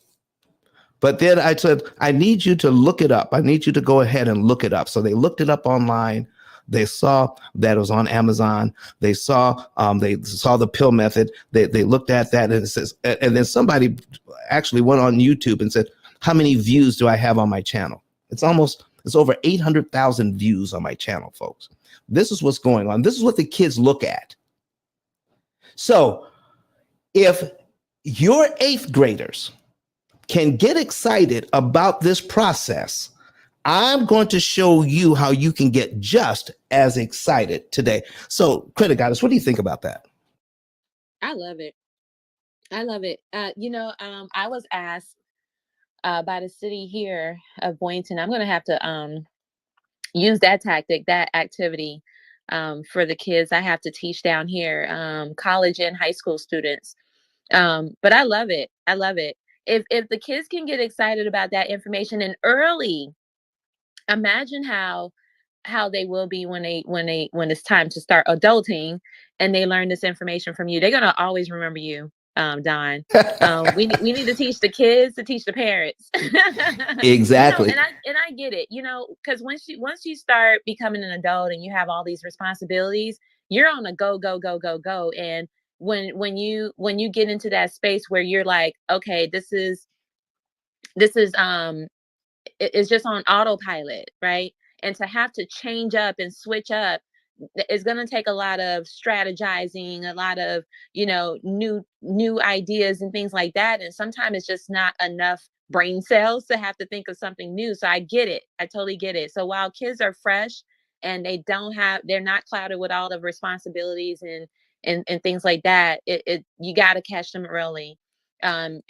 But then I said, I need you to look it up. I need you to go ahead and look it up. So they looked it up online. They saw that it was on Amazon. They saw the P.I.L.L method. They looked at that, and it says, and then somebody actually went on YouTube and said, how many views do I have on my channel? It's over 800,000 views on my channel, folks. This is what's going on. This is what the kids look at. So if your 8th graders can get excited about this process, I'm going to show you how you can get just as excited today. So, Credit Goddess, what do you think about that? I love it. I love it. I was asked by the city here of Boynton. I'm going to have to use that tactic, that activity for the kids I have to teach down here, college and high school students. But I love it. I love it. If the kids can get excited about that information and early, imagine how they will be when it's time to start adulting and they learn this information from you. They're gonna always remember you, Don. We need to teach the kids to teach the parents. Exactly. And I get it, because once you start becoming an adult and you have all these responsibilities, you're on a go. And when you get into that space where you're like, okay, this is it's just on autopilot, right? And to have to change up and switch up is going to take a lot of strategizing, a lot of new ideas and things like that. And sometimes it's just not enough brain cells to have to think of something new. So I get it. I totally get it. So while kids are fresh and they're not clouded with all the responsibilities and things like that, you got to catch them early. And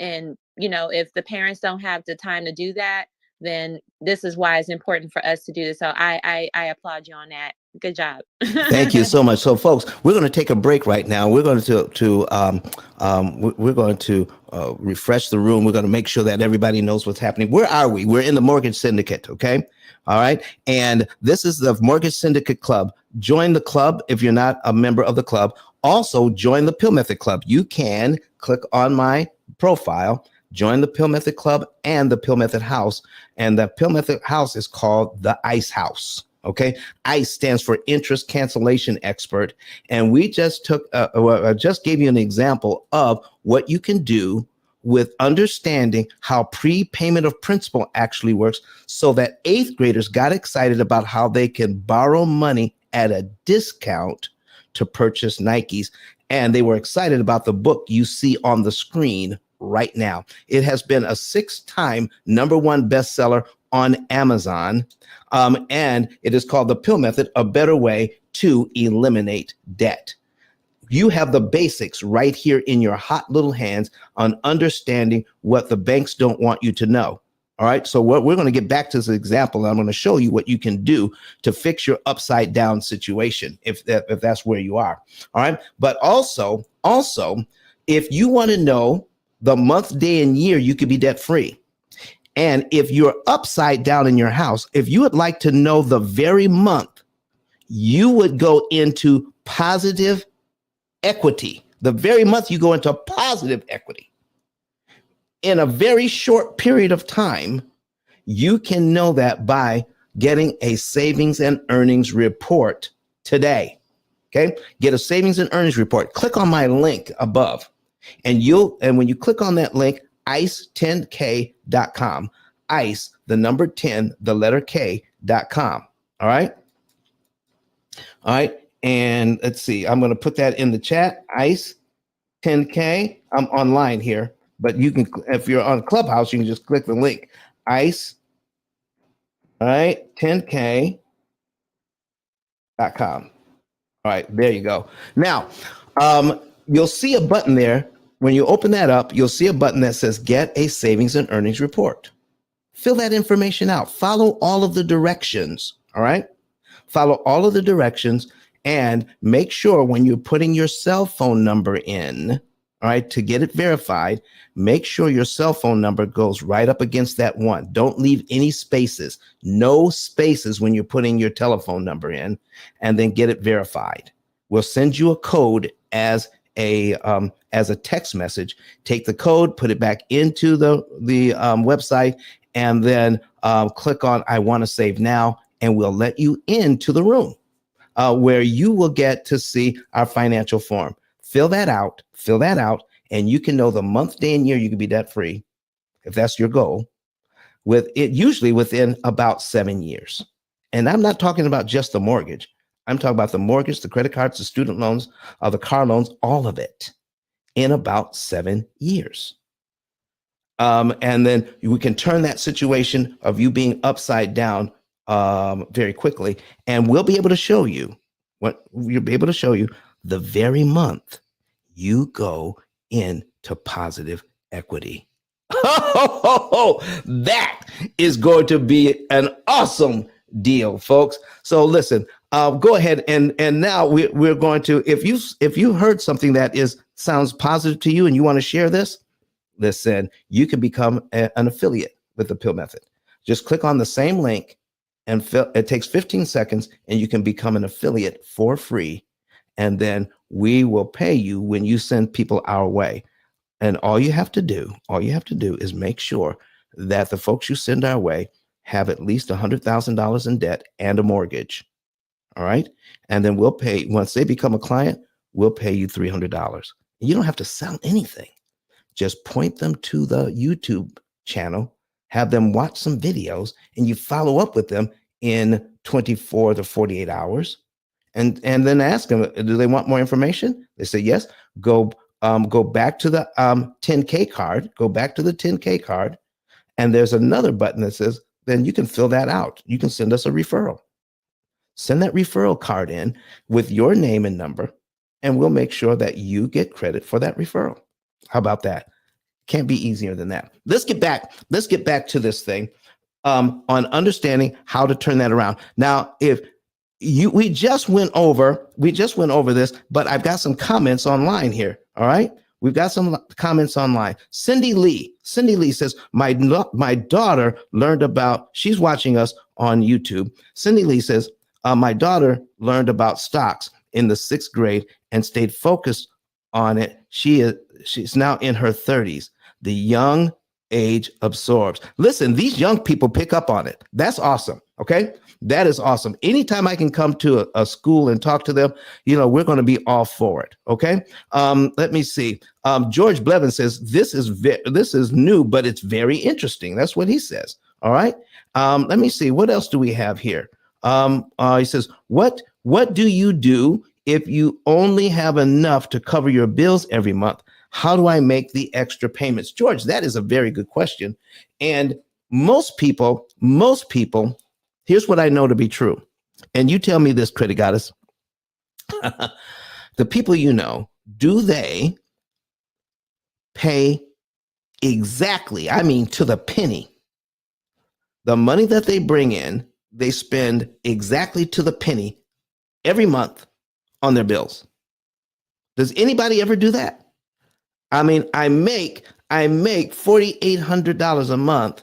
if the parents don't have the time to do that, then this is why it's important for us to do this. So I applaud you on that. Good job. Thank you so much. So, folks, we're going to take a break right now. We're going to refresh the room. We're going to make sure that everybody knows what's happening. Where are we? We're in the Mortgage Syndicate. Okay. All right. And this is the Mortgage Syndicate Club. Join the club if you're not a member of the club. Also, join the P.I.L.L Method Club. You can click on my profile, join the P.I.L.L Method Club and the P.I.L.L Method House. And the P.I.L.L Method House is called the ICE House. Okay. ICE stands for Interest Cancellation Expert. And we just I just gave you an example of what you can do with understanding how prepayment of principal actually works, so that 8th graders got excited about how they can borrow money at a discount to purchase Nikes. And they were excited about the book you see on the screen right now. It has been a 6-time #1 bestseller on Amazon. And it is called the P.I.L.L Method, a better way to eliminate debt. You have the basics right here in your hot little hands on understanding what the banks don't want you to know. All right. So we're going to get back to this example. I'm going to show you what you can do to fix your upside down situation if that's where you are. All right. But also, if you want to know the month, day, and year you could be debt free. And if you're upside down in your house, if you would like to know the very month you would go into positive equity, the very month you go into positive equity, in a very short period of time, you can know that by getting a savings and earnings report today. Okay. Get a savings and earnings report. Click on my link above and when you click on that link, ice10k.com, ICE, the number 10, the letter K.com. All right. All right. And let's see, I'm going to put that in the chat. ICE 10K. I'm online here, but you can, if you're on Clubhouse, you can just click the link. ICE. All right. 10K.com. All right. There you go. Now, you'll see a button there. When you open that up, you'll see a button that says get a savings and earnings report. Fill that information out. Follow all of the directions. All right. Follow all of the directions and make sure when you're putting your cell phone number in, all right, to get it verified, make sure your cell phone number goes right up against that one. Don't leave any spaces, no spaces when you're putting your telephone number in, and then get it verified. We'll send you a code as as a text message. Take the code, put it back into the website, and then click on I want to save now, and we'll let you into the room where you will get to see our financial form. Fill that out, and you can know the month, day, and year you can be debt free, if that's your goal, with it usually within about 7 years. And I'm not talking about just the mortgage. I'm talking about the mortgage, the credit cards, the student loans, the car loans, all of it in about 7 years. And then we can turn that situation of you being upside down very quickly. And we'll be able to show you the very month you go into positive equity. That is going to be an awesome deal, folks. So listen, go ahead and now we're going to, if you heard something that sounds positive to you and you want to share this, listen, you can become an affiliate with the P.I.L.L method. Just click on the same link and it takes 15 seconds and you can become an affiliate for free. And then we will pay you when you send people our way. And all you have to do is make sure that the folks you send our way have at least $100,000 in debt and a mortgage. All right. And then we'll pay, once they become a client, we'll pay you $300. You don't have to sell anything. Just point them to the YouTube channel, have them watch some videos, and you follow up with them in 24 to 48 hours. And then ask them, do they want more information? They say yes. Go back to the 10K card. Go back to the 10K card. And there's another button that says, then you can fill that out. You can send us a referral. Send that referral card in with your name and number, and we'll make sure that you get credit for that referral. How about that? Can't be easier than that. Let's get back to this thing on understanding how to turn that around. Now, we just went over this, but I've got some comments online here. All right. We've got some comments online. Cindy Lee says, my daughter learned about, she's watching us on YouTube. Cindy Lee says, my daughter learned about stocks in the 6th grade and stayed focused on it. She's now in her 30s. The young age absorbs. Listen, these young people pick up on it. That's awesome. Okay. That is awesome. Anytime I can come to a school and talk to them, we're going to be all for it. Okay. Let me see. George Blevin says, this is new, but it's very interesting. That's what he says. All right. Let me see. What else do we have here? He says, what do you do if you only have enough to cover your bills every month? How do I make the extra payments? George, that is a very good question. And most people, here's what I know to be true. And you tell me this, Credit Goddess. The people do they pay exactly, to the penny, the money that they bring in, they spend exactly to the penny every month on their bills? Does anybody ever do that? I make $4,800 a month,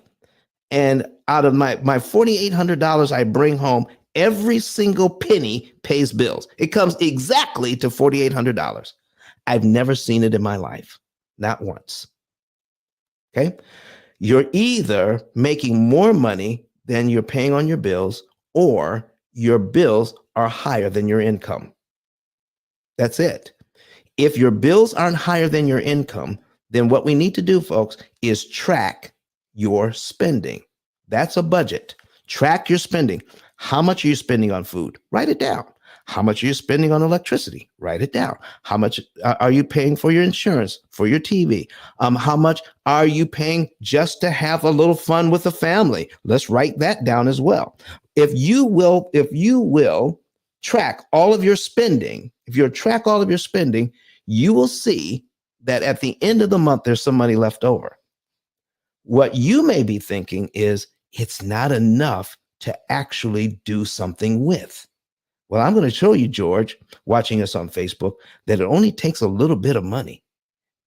and out of my $4,800 I bring home, every single penny pays bills. It comes exactly to $4,800. I've never seen it in my life, not once. Okay, you're either making more money than you're paying on your bills, or your bills are higher than your income. That's it. If your bills aren't higher than your income, then what we need to do, folks, is track your spending. That's a budget. Track your spending. How much are you spending on food? Write it down. How much are you spending on electricity? Write it down. How much are you paying for your insurance, for your TV? How much are you paying just to have a little fun with the family? Let's write that down as well. If you will track all of your spending, you will see that at the end of the month, there's some money left over. What you may be thinking is it's not enough to actually do something with. Well, I'm going to show you, George, watching us on Facebook, that it only takes a little bit of money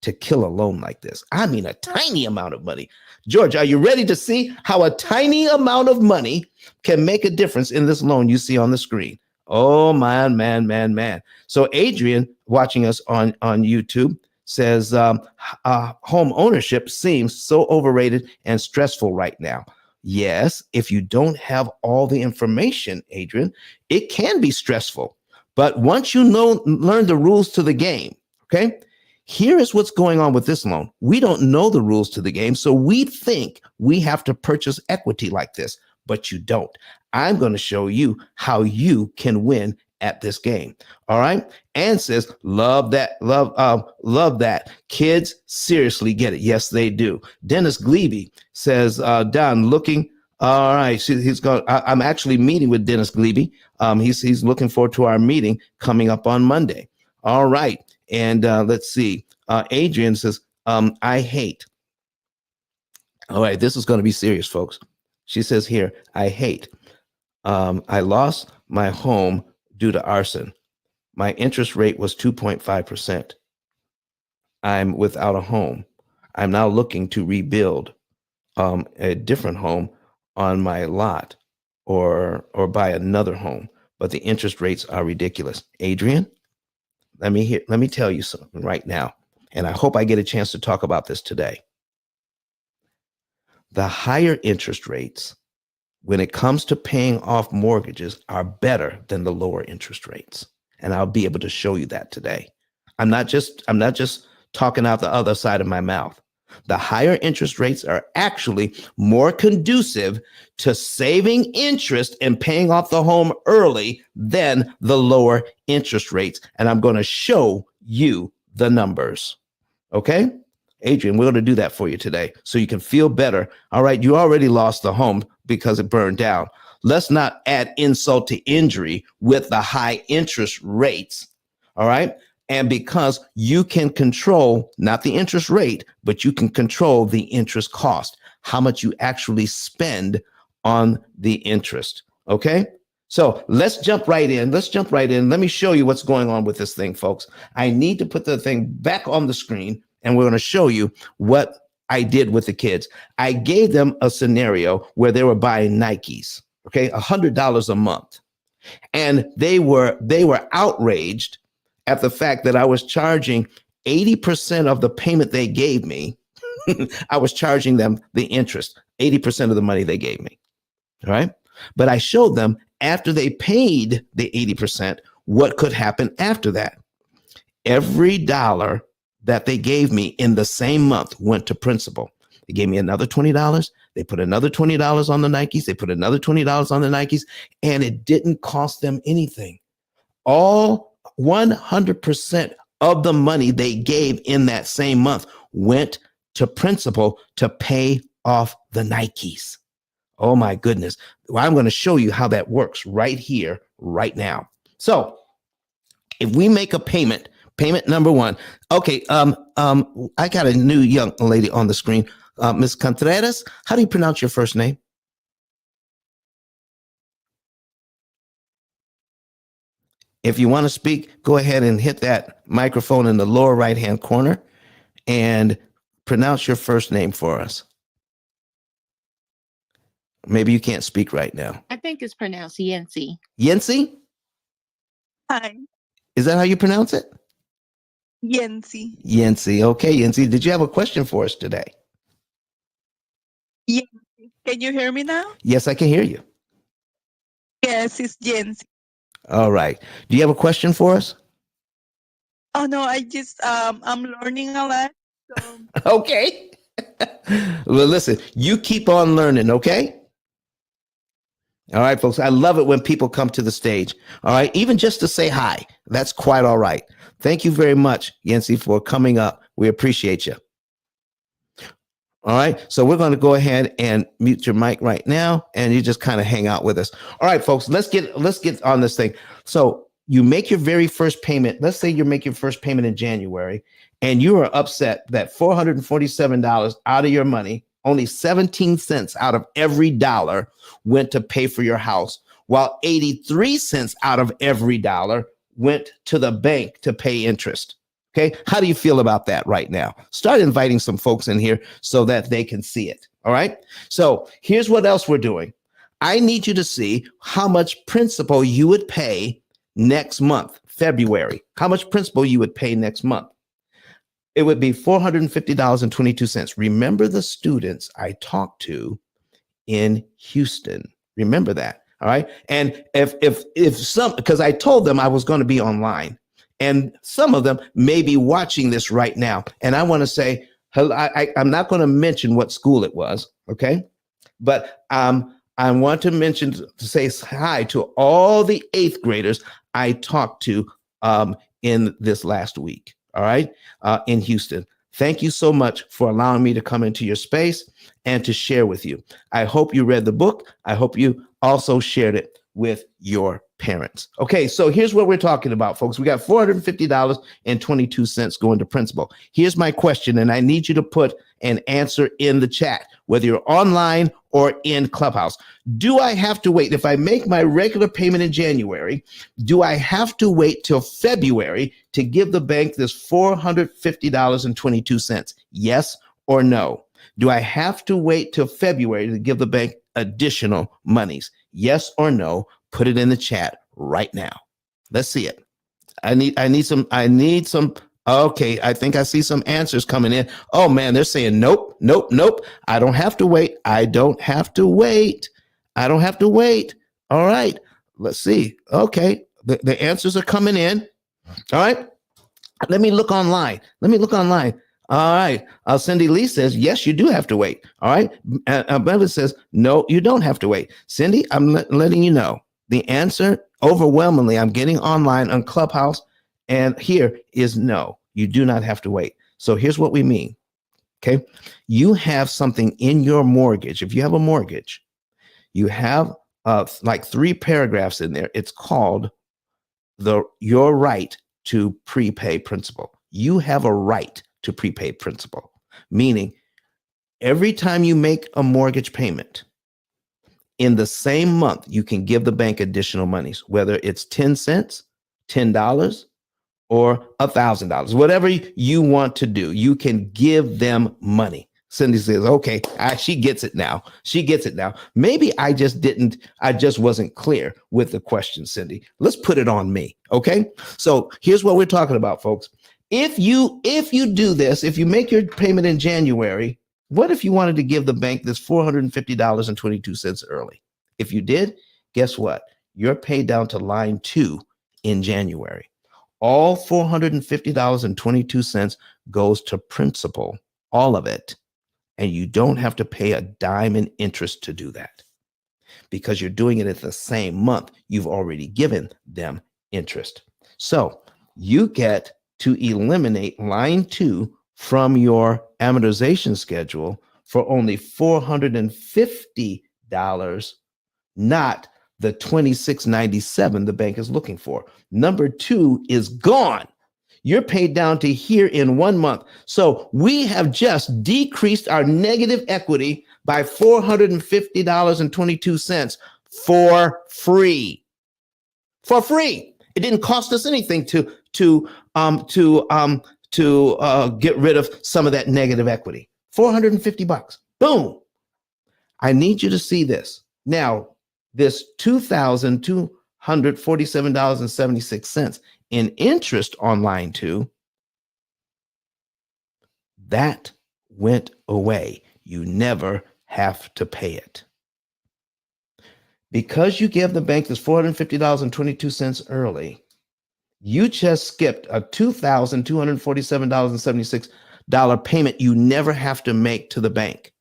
to kill a loan like this. A tiny amount of money. George, are you ready to see how a tiny amount of money can make a difference in this loan you see on the screen? Oh man, man, man, man. So Adrian, watching us on YouTube, says home ownership seems so overrated and stressful right now. Yes, if you don't have all the information, Adrian, it can be stressful. But once you learn the rules to the game, okay? Here is what's going on with this loan. We don't know the rules to the game, so we think we have to purchase equity like this, but you don't. I'm going to show you how you can win at this game. All right. Ann says, love that. Love that. Kids seriously get it. Yes, they do. Dennis Glebe says, Don, looking. All right. He's going. I'm actually meeting with Dennis Glebe. He's looking forward to our meeting coming up on Monday. All right. And let's see. Adrian says, I hate. All right. This is going to be serious, folks. She says here, I hate. I lost my home due to arson. My interest rate was 2.5%. I'm without a home. I'm now looking to rebuild a different home on my lot or buy another home, but the interest rates are ridiculous. Adrian, let me tell you something right now, and I hope I get a chance to talk about this today. The higher interest rates when it comes to paying off mortgages are better than the lower interest rates. And I'll be able to show you that today. I'm not just talking out the other side of my mouth. The higher interest rates are actually more conducive to saving interest and paying off the home early than the lower interest rates. And I'm going to show you the numbers. Okay? Adrian, we're going to do that for you today so you can feel better. All right, you already lost the home because it burned down. Let's not add insult to injury with the high interest rates. All right. And because you can control not the interest rate, but you can control the interest cost, how much you actually spend on the interest. Okay. So let's jump right in. Let me show you what's going on with this thing, folks. I need to put the thing back on the screen and we're going to show you what I did with the kids. I gave them a scenario where they were buying Nikes, okay, $100 a month. And they were outraged at the fact that I was charging 80% of the payment they gave me. I was charging them the interest, 80% of the money they gave me. All right. But I showed them after they paid the 80%, what could happen after that. Every dollar that they gave me in the same month went to principal. They gave me another $20. They put another $20 on the Nikes. They put another $20 on the Nikes, and it didn't cost them anything. All 100% of the money they gave in that same month went to principal to pay off the Nikes. Oh my goodness. Well, I'm going to show you how that works right here, right now. So if we make a payment number one. Okay. I got a new young lady on the screen. Ms. Contreras, how do you pronounce your first name? If you want to speak, go ahead and hit that microphone in the lower right-hand corner and pronounce your first name for us. Maybe you can't speak right now. I think it's pronounced Yancy. Yancy? Hi, Is that how you pronounce it? Yancy. Yancy. Okay, Yancy. Did you have a question for us today? Yancy. Can you hear me now? Yes, I can hear you. Yes, it's Yancy. All right. Do you have a question for us? Oh no, I just I'm learning a lot. So Okay. Well, listen, you keep on learning, okay? All right, folks. I love it when people come to the stage. All right. Even just to say hi. That's quite all right. Thank you very much, Yancy, for coming up. We appreciate you. All right. So we're going to go ahead and mute your mic right now. And you just kind of hang out with us. All right, folks, let's get on this thing. So you make your very first payment. Let's say you make your first payment in January and you are upset that $447 out of your money, only 17 cents out of every dollar went to pay for your house, while 83 cents out of every dollar went to the bank to pay interest. Okay. How do you feel about that right now? Start inviting some folks in here so that they can see it. All right. So here's what else we're doing. I need you to see how much principal you would pay next month, February, how much principal you would pay next month. It would be $450.22. Remember the students I talked to in Houston. Remember that. All right. And if some, because I told them I was going to be online, and some of them may be watching this right now. And I want to say, I'm not going to mention what school it was. Okay. But I want to mention, to say hi to all the 8th graders I talked to in this last week. All right. In Houston. Thank you so much for allowing me to come into your space and to share with you. I hope you read the book. I hope you also shared it with your parents. Okay, so here's what we're talking about, folks. We got $450.22 going to principal. Here's my question, and I need you to put an answer in the chat, whether you're online or in Clubhouse. Do I have to wait? If I make my regular payment in January, do I have to wait till February to give the bank this $450.22? Yes or no? Do I have to wait till February to give the bank additional monies? Yes or no? Put it in the chat right now. Let's see it. I need some. Okay, I think I see some answers coming in. Oh man, they're saying nope, nope, nope. I don't have to wait. I don't have to wait. I don't have to wait. All right, let's see. Okay, the answers are coming in. All right, let me look online. All right. Cindy Lee says, yes, you do have to wait. All right. Beverly says, no, you don't have to wait. Cindy, I'm letting you know the answer overwhelmingly. I'm getting online on Clubhouse, and here is no, you do not have to wait. So here's what we mean. Okay. You have something in your mortgage. If you have a mortgage, you have like 3 paragraphs in there. It's called your right to prepay principal. You have a right to prepay principal, meaning every time you make a mortgage payment in the same month, you can give the bank additional monies, whether it's 10 cents, $10, or $1,000, whatever you want to do, you can give them money. Cindy says, okay, she gets it now. Maybe I just wasn't clear with the question, Cindy. Let's put it on me. Okay. So here's what we're talking about, folks. If you do this, if you make your payment in January, what if you wanted to give the bank this $450.22 early? If you did, guess what? You're paid down to line 2 in January. All $450.22 goes to principal, all of it. And you don't have to pay a dime in interest to do that, because you're doing it at the same month. You've already given them interest. So you get to eliminate line 2 from your amortization schedule for only $450, not the $26.97 the bank is looking for. Number 2 is gone. You're paid down to here in 1 month. So we have just decreased our negative equity by $450.22 for free. For free. It didn't cost us anything to get rid of some of that negative equity. $450. Boom. I need you to see this. Now, this $2,247.76 in interest on line 2, that went away. You never have to pay it. Because you give the bank this $450.22 early, you just skipped a $2,247.76 payment you never have to make to the bank.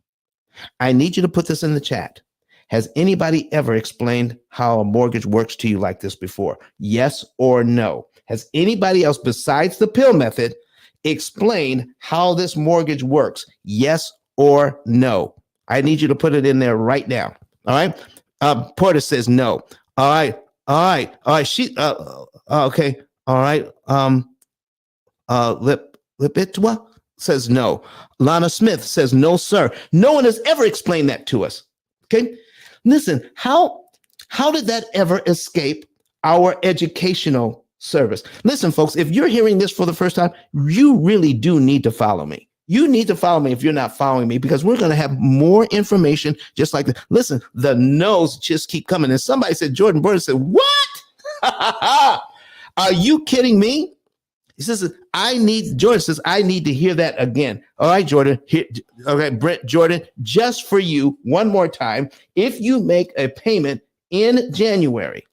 I need you to put this in the chat. Has anybody ever explained how a mortgage works to you like this before? Yes or no? Has anybody else besides the P.I.L.L method explained how this mortgage works? Yes or no? I need you to put it in there right now. All right. Porter says no. All right. She okay. All right. Lipitwa says no. Lana Smith says no, sir. No one has ever explained that to us. Okay. Listen, how did that ever escape our educational service? Listen, folks, if you're hearing this for the first time, you really do need to follow me. You need to follow me if you're not following me, because we're going to have more information just like that. Listen, the no's just keep coming. And somebody said, Jordan Burton said, what? Are you kidding me? He says, Jordan says, I need to hear that again. All right, Jordan. Okay, Brent, Jordan, just for you, one more time. If you make a payment in January,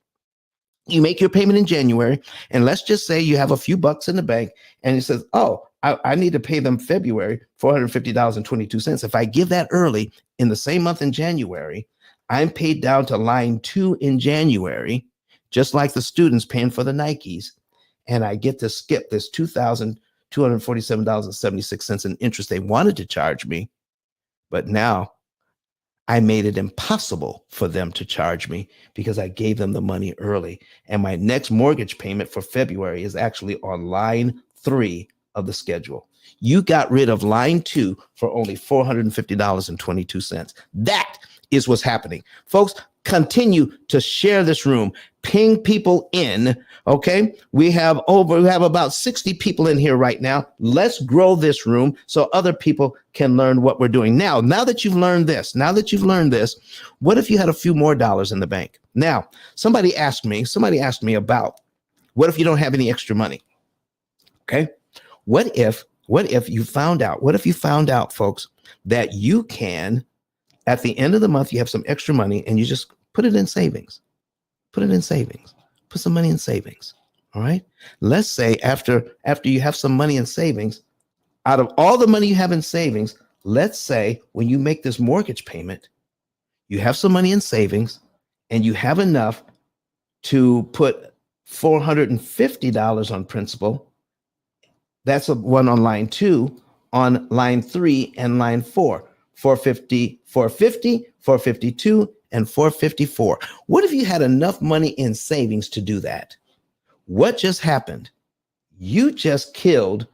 you make your payment in January, and let's just say you have a few bucks in the bank, and it says, oh, I need to pay them February, $450.22. If I give that early in the same month in January, I'm paid down to line 2 in January, just like the students paying for the Nikes. And I get to skip this $2,247.76 in interest they wanted to charge me. But now I made it impossible for them to charge me because I gave them the money early. And my next mortgage payment for February is actually on line 3 of the schedule. You got rid of line 2 for only $450.22. That is what's happening. Folks, continue to share this room. Ping people in. Okay. We have about 60 people in here right now. Let's grow this room so other people can learn what we're doing. Now that you've learned this, what if you had a few more dollars in the bank? Now, somebody asked me about, what if you don't have any extra money? Okay. What if you found out, folks, that you can, at the end of the month, you have some extra money and you just put it in savings. Put some money in savings. All right. Let's say after you have some money in savings, out of all the money you have in savings, let's say when you make this mortgage payment, you have some money in savings and you have enough to put $450 on principal. That's one on line 2, on line 3 and line 4, 450, 452, and 454. What if you had enough money in savings to do that? What just happened? You just killed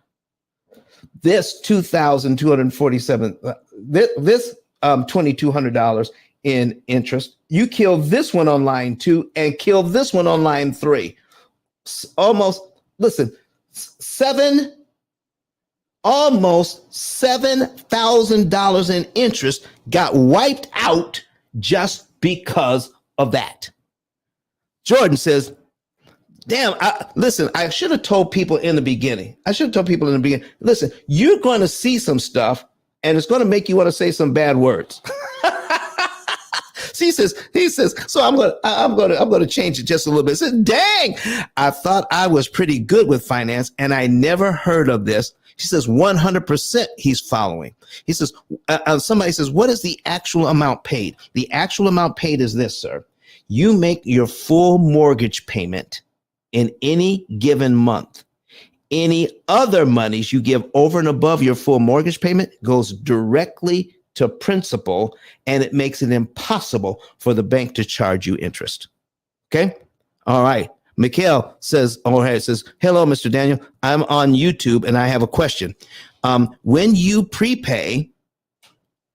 this $2,247, this $2,200 in interest. You killed this one on line 2 and killed this one on line 3. Almost $7,000 in interest got wiped out just because of that. Jordan says, damn, I should have told people in the beginning. Listen, you're going to see some stuff and it's going to make you want to say some bad words. He says, so I'm going to change it just a little bit. He said, dang, I thought I was pretty good with finance and I never heard of this. She says 100% he's following. He says, somebody says, what is the actual amount paid? The actual amount paid is this, sir. You make your full mortgage payment in any given month. Any other monies you give over and above your full mortgage payment goes directly to principal, and it makes it impossible for the bank to charge you interest. Okay? All right. Mikhail says, hello, Mr. Daniel. I'm on YouTube and I have a question. When you prepay,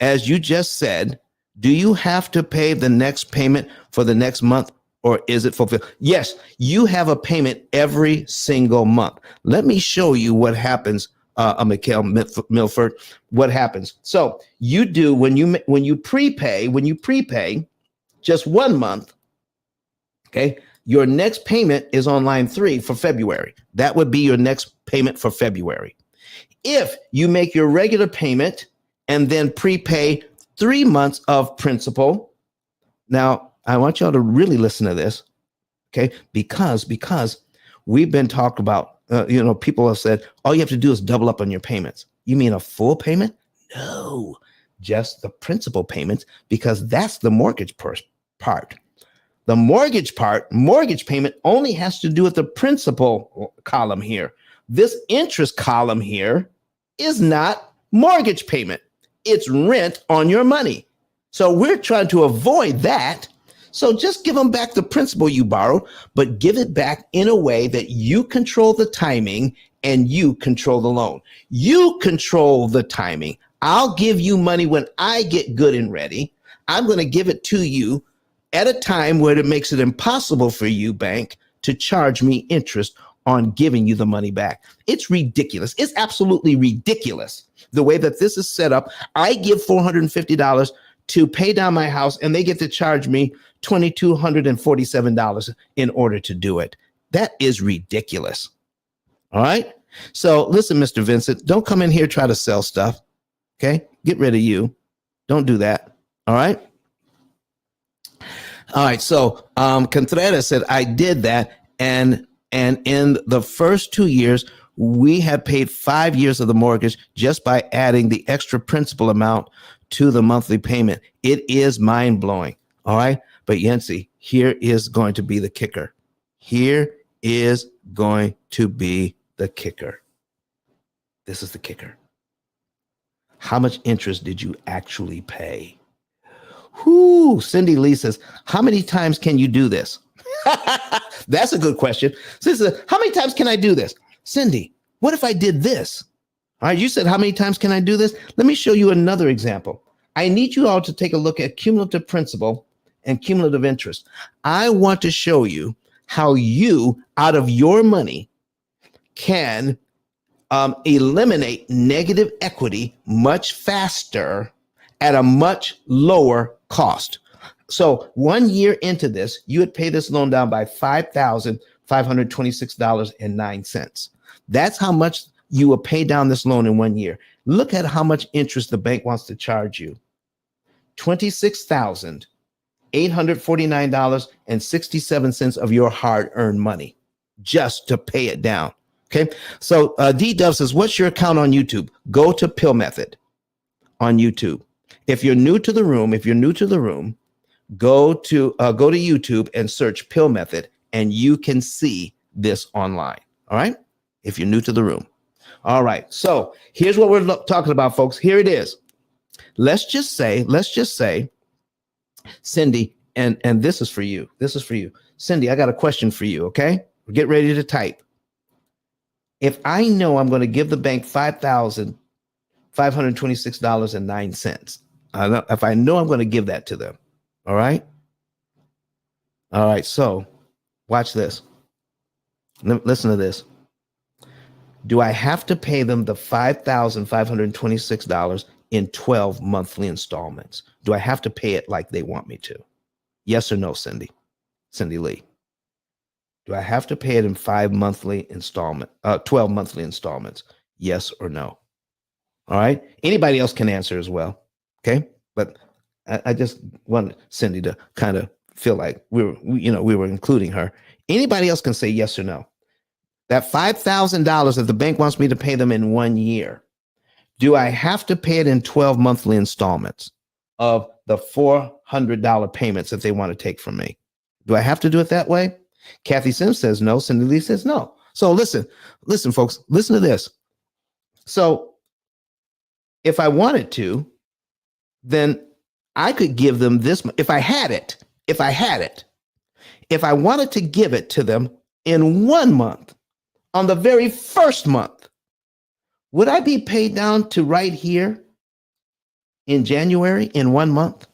as you just said, do you have to pay the next payment for the next month or is it fulfilled? Yes, you have a payment every single month. Let me show you what happens, Mikhail Milford, what happens. So you do when you prepay just 1 month, okay? Your next payment is on line 3 for February. That would be your next payment for February. If you make your regular payment and then prepay 3 months of principal, now I want y'all to really listen to this, okay? Because we've been talking about, people have said, all you have to do is double up on your payments. You mean a full payment? No, just the principal payments, because that's the mortgage part. The mortgage payment only has to do with the principal column here. This interest column here is not mortgage payment. It's rent on your money. So we're trying to avoid that. So just give them back the principal you borrowed, but give it back in a way that you control the timing and you control the loan. You control the timing. I'll give you money when I get good and ready. I'm going to give it to you at a time where it makes it impossible for you, bank, to charge me interest on giving you the money back. It's ridiculous. It's absolutely ridiculous the way that this is set up. I give $450 to pay down my house, and they get to charge me $2,247 in order to do it. That is ridiculous. All right. So listen, Mr. Vincent, don't come in here try to sell stuff. Okay. Get rid of you. Don't do that. All right. All right. So Contreras said, I did that. And in the first 2 years, we have paid 5 years of the mortgage just by adding the extra principal amount to the monthly payment. It is mind blowing. All right. But Yancy, here is going to be the kicker. Here is going to be the kicker. This is the kicker. How much interest did you actually pay? Whoo, Cindy Lee says, how many times can you do this? That's a good question. Sister, how many times can I do this? Cindy, what if I did this? All right, you said, how many times can I do this? Let me show you another example. I need you all to take a look at cumulative principal and cumulative interest. I want to show you how you, out of your money, can eliminate negative equity much faster at a much lower cost. So 1 year into this, you would pay this loan down by $5,526.09. That's how much you will pay down this loan in 1 year. Look at how much interest the bank wants to charge you. $26,849.67 of your hard-earned money just to pay it down. Okay. So D Dove says, what's your account on YouTube? Go to P.I.L.L Method on YouTube. If you're new to the room, go to YouTube and search P.I.L.L Method, and you can see this online. All right. If you're new to the room. All right. So here's what we're talking about, folks. Here it is. Let's just say, Cindy, and this is for you. This is for you. Cindy, I got a question for you. Okay. Get ready to type. If I know I'm going to give the bank $5,526.09, if I know I'm going to give that to them, all right? All right, so watch this. Listen to this. Do I have to pay them the $5,526 in 12 monthly installments? Do I have to pay it like they want me to? Yes or no, Cindy? Cindy Lee. Do I have to pay it in 12 monthly installments? Yes or no? All right. Anybody else can answer as well. Okay. But I just wanted Cindy to kind of feel like we were including her. Anybody else can say yes or no. That $5,000 that the bank wants me to pay them in 1 year, do I have to pay it in 12 monthly installments of the $400 payments that they want to take from me? Do I have to do it that way? Kathy Sims says no. Cindy Lee says no. So listen, folks, listen to this. So if I wanted to, then I could give them this. If I wanted to give it to them in 1 month, on the very first month, would I be paid down to right here in January in 1 month?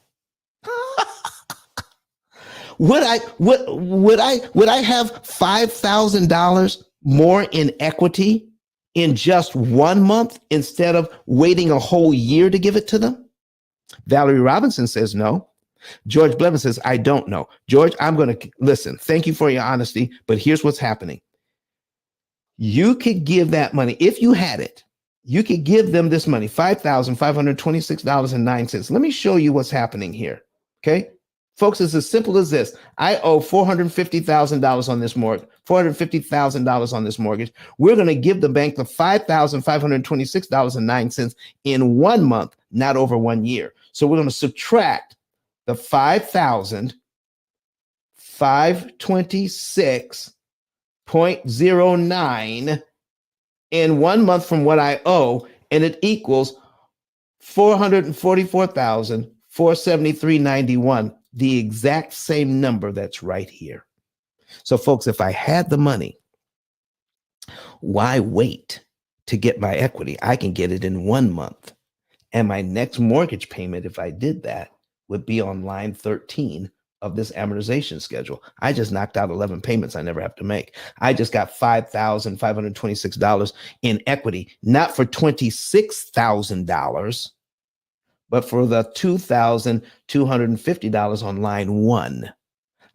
Would I have $5,000 more in equity in just 1 month instead of waiting a whole year to give it to them? Valerie Robinson says no. George Blevin says, I don't know. George, I'm going to listen. Thank you for your honesty, but here's what's happening. You could give that money, if you had it, you could give them this money, $5,526.09. Let me show you what's happening here. Okay. Folks, it's as simple as this. I owe $450,000 on this mortgage, $450,000 on this mortgage. We're going to give the bank the $5,526.09 in 1 month, not over 1 year. So we're going to subtract the $5,526.09 in 1 month from what I owe, and it equals $444,473.91. The exact same number that's right here. So folks, if I had the money, why wait to get my equity? I can get it in 1 month. And my next mortgage payment, if I did that, would be on line 13 of this amortization schedule. I just knocked out 11 payments I never have to make. I just got $5,526 in equity, not for $26,000, but for the $2,250 on line one.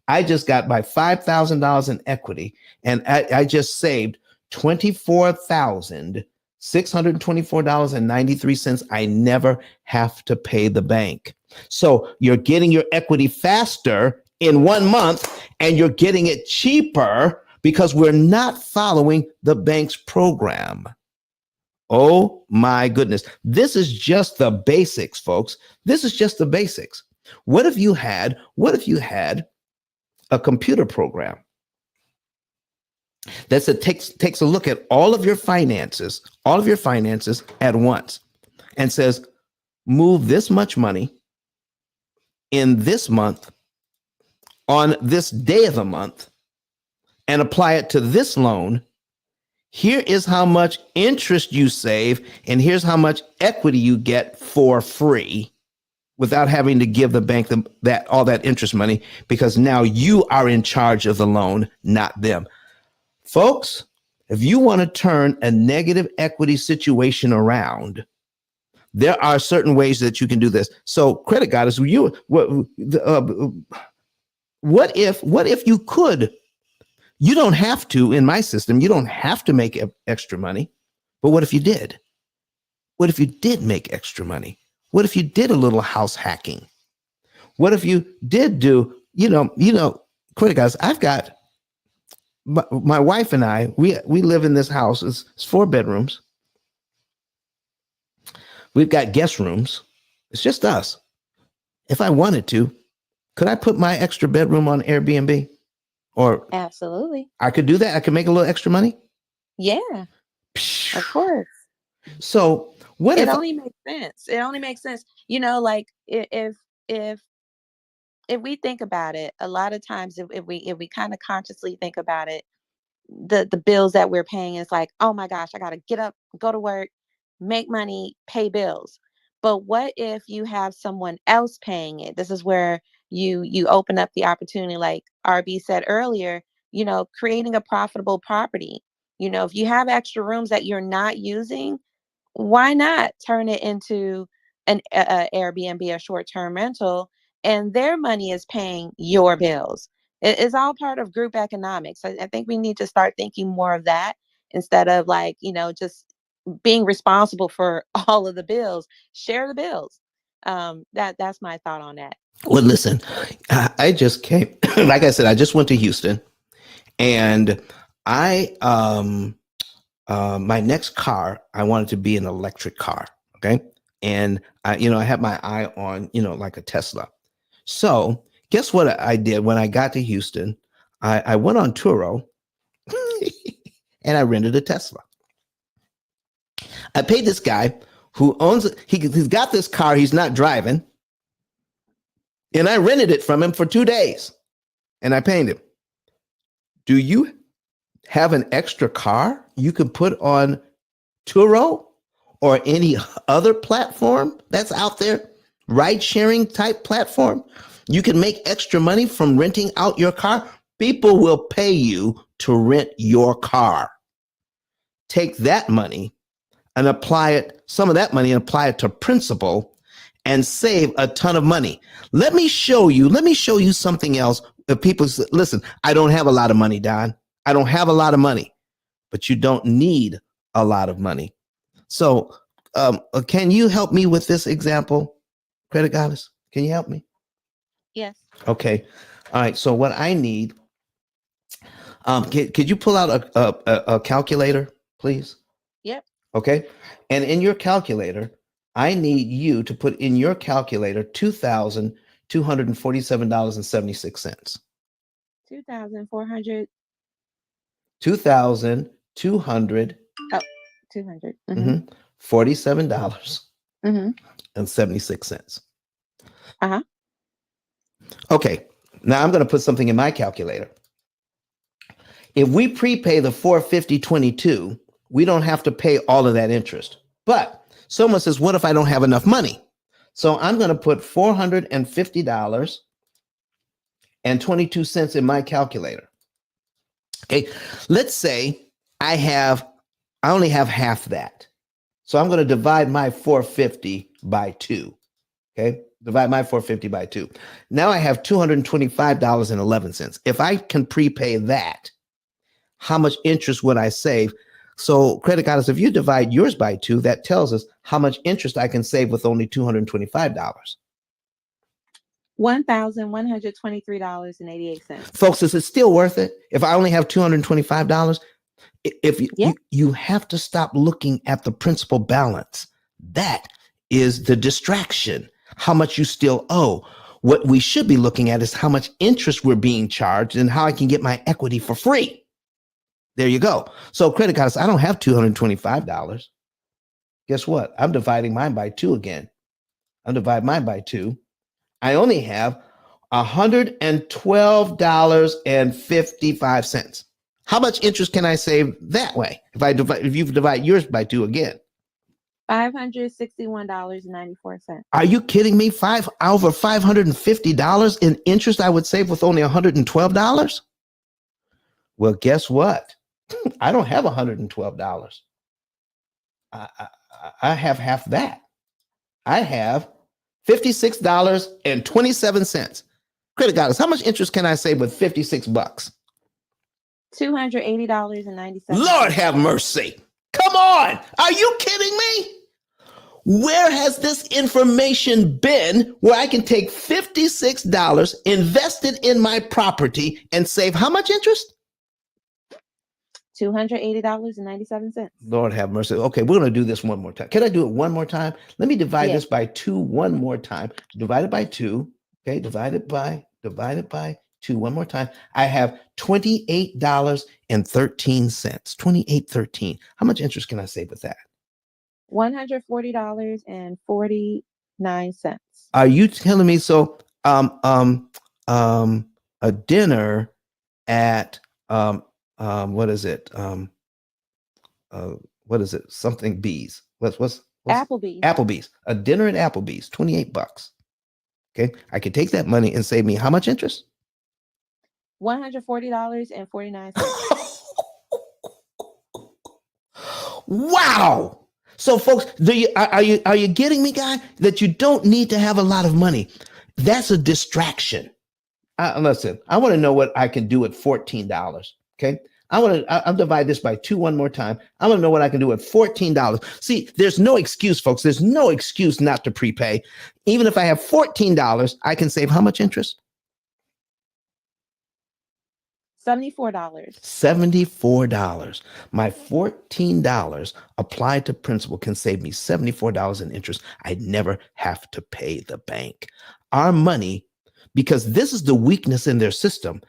I just got my $5,000 in equity, and I just saved $24,624.93. I never have to pay the bank. So you're getting your equity faster in 1 month, and you're getting it cheaper because we're not following the bank's program. Oh my goodness. This is just the basics, folks. This is just the basics. What if you had a computer program that takes a look at all of your finances at once and says, move this much money in this month on this day of the month and apply it to this loan. Here is how much interest you save, and here's how much equity you get for free without having to give the bank all that interest money, because now you are in charge of the loan, not them. Folks, if you want to turn a negative equity situation around, there are certain ways that you can do this. So, Credit Goddess, what if you could? You don't have to, in my system, you don't have to make extra money. But what if you did? What if you did make extra money? What if you did a little house hacking? What if you did do, Credit Guys, I've got my wife and I, we live in this house. It's 4 bedrooms. We've got guest rooms. It's just us. If I wanted to, could I put my extra bedroom on Airbnb? Or Absolutely. I could do that. I could make a little extra money. Yeah, of course. So what It if only makes sense. It only makes sense. Like if we think about it, a lot of times if we kind of consciously think about it, the bills that we're paying is like, oh my gosh, I got to get up, go to work, make money, pay bills. But what if you have someone else paying it? This is where you open up the opportunity, like RB said earlier, creating a profitable property. If you have extra rooms that you're not using, why not turn it into an Airbnb, a short-term rental, and their money is paying your bills? It's all part of group economics. I think we need to start thinking more of that instead of just being responsible for all of the bills. Share the bills. That's my thought on that. Well, listen, I just came, like I said, I just went to Houston, and my next car, I wanted to be an electric car. Okay. And I had my eye on, like a Tesla. So guess what I did when I got to Houston? I went on Turo and I rented a Tesla. I paid this guy who owns it. He's got this car he's not driving. And I rented it from him for 2 days. And I paid him. Do you have an extra car you could put on Turo or any other platform that's out there, ride sharing type platform? You can make extra money from renting out your car. People will pay you to rent your car. Take that money and some of that money and apply it to principal and save a ton of money. Let me show you something else. If people say, listen, I don't have a lot of money, Don. I don't have a lot of money, but you don't need a lot of money. So can you help me with this example, Credit Goddess? Can you help me? Yes. Okay. All right. So what I need, could you pull out a calculator, please? Yep. Okay. And in your calculator, I need you to put in your calculator $2,247.76. 2,400. 2,200. Oh, 200. $47.76. Uh-huh. Okay. Now I'm going to put something in my calculator. If we prepay the $450.22, we don't have to pay all of that interest. But someone says, what if I don't have enough money? So I'm going to put $450.22 in my calculator. Okay. Let's say I only have half that. So I'm going to divide my 450 by 2. Okay. Divide my 450 by 2. Now I have $225.11. If I can prepay that, how much interest would I save? So, credit goddess, if you divide yours by 2, that tells us how much interest I can save with only $225. $1,123.88. Folks, is it still worth it if I only have $225? If Yeah. you have to stop looking at the principal balance. That is the distraction. How much you still owe. What we should be looking at is how much interest we're being charged and how I can get my equity for free. There you go. So credit cards, I don't have $225. Guess what? I'm dividing mine by 2 again. I'm dividing mine by 2. I only have $112.55. How much interest can I save that way? If you divide yours by 2 again? $561.94. Are you kidding me? Over $550 in interest I would save with only $112? Well, guess what? I don't have $112. I have half that. I have $56.27. Credit goddess, how much interest can I save with $56? $280.97. Lord have mercy. Come on. Are you kidding me? Where has this information been where I can take $56, invest it in my property, and save how much interest? $280.97. Lord have mercy. Okay, we're going to do this one more time. Can I do it one more time? Let me divide Yeah. this by 2 one more time. Divide it by 2. Okay, divide it by 2 one more time. I have $28.13. $28.13. How much interest can I save with that? $140.49. Are you telling me so? A dinner at what is it? What is it? Something Bees. What's Applebee's. Applebee's. A dinner at Applebee's, $28. Okay, I could take that money and save me how much interest? $140.49. Wow. So, folks, are you getting me, guy? That you don't need to have a lot of money. That's a distraction. Listen, I want to know what I can do at $14. Okay, I'll divide this by 2 one more time. I want to know what I can do at $14. See, there's no excuse, folks. There's no excuse not to prepay. Even if I have $14, I can save how much interest? $74. $74. My $14 applied to principal can save me $74 in interest. I never have to pay the bank. Our money, because this is the weakness in their system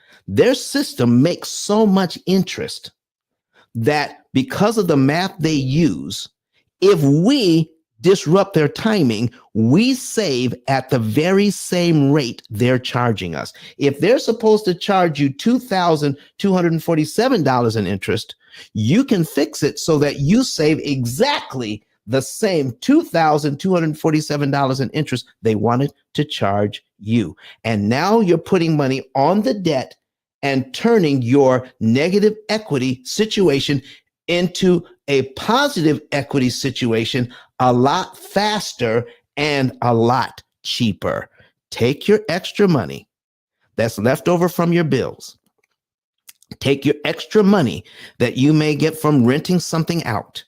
makes so much interest that because of the math they use, if we disrupt their timing, we save at the very same rate they're charging us. If they're supposed to charge you $2,247 in interest, you can fix it so that you save exactly the same $2,247 in interest they wanted to charge you. And now you're putting money on the debt and turning your negative equity situation into a positive equity situation a lot faster and a lot cheaper. Take your extra money that's left over from your bills. Take your extra money that you may get from renting something out.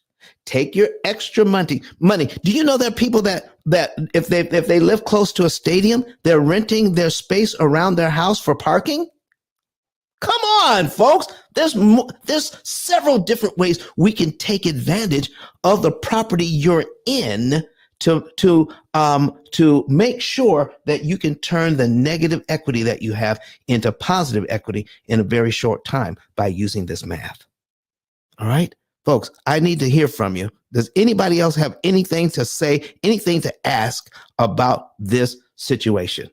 Take your extra money. Do you know there are people that if they live close to a stadium, they're renting their space around their house for parking? Come on, folks. There's several different ways we can take advantage of the property you're in to make sure that you can turn the negative equity that you have into positive equity in a very short time by using this math. All right, folks, I need to hear from you. Does anybody else have anything to say, anything to ask about this situation?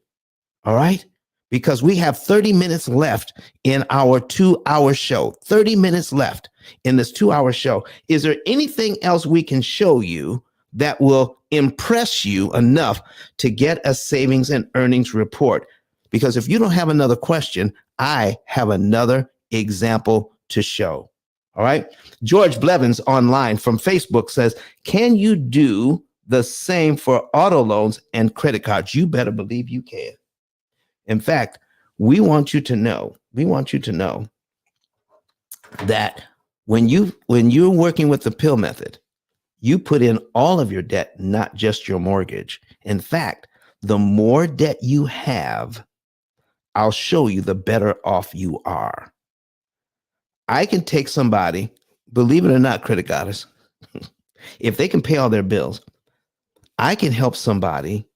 All right. Because we have 30 minutes left in our 2-hour show. 30 minutes left in this 2-hour show. Is there anything else we can show you that will impress you enough to get a savings and earnings report? Because if you don't have another question, I have another example to show. All right. George Blevins online from Facebook says, can you do the same for auto loans and credit cards. You better believe you can. In fact, we want you to know that when you're working with the P.I.L.L method, you put in all of your debt, not just your mortgage. In fact, the more debt you have, I'll show you the better off you are. I can take somebody, believe it or not, credit goddess, if they can pay all their bills, I can help somebody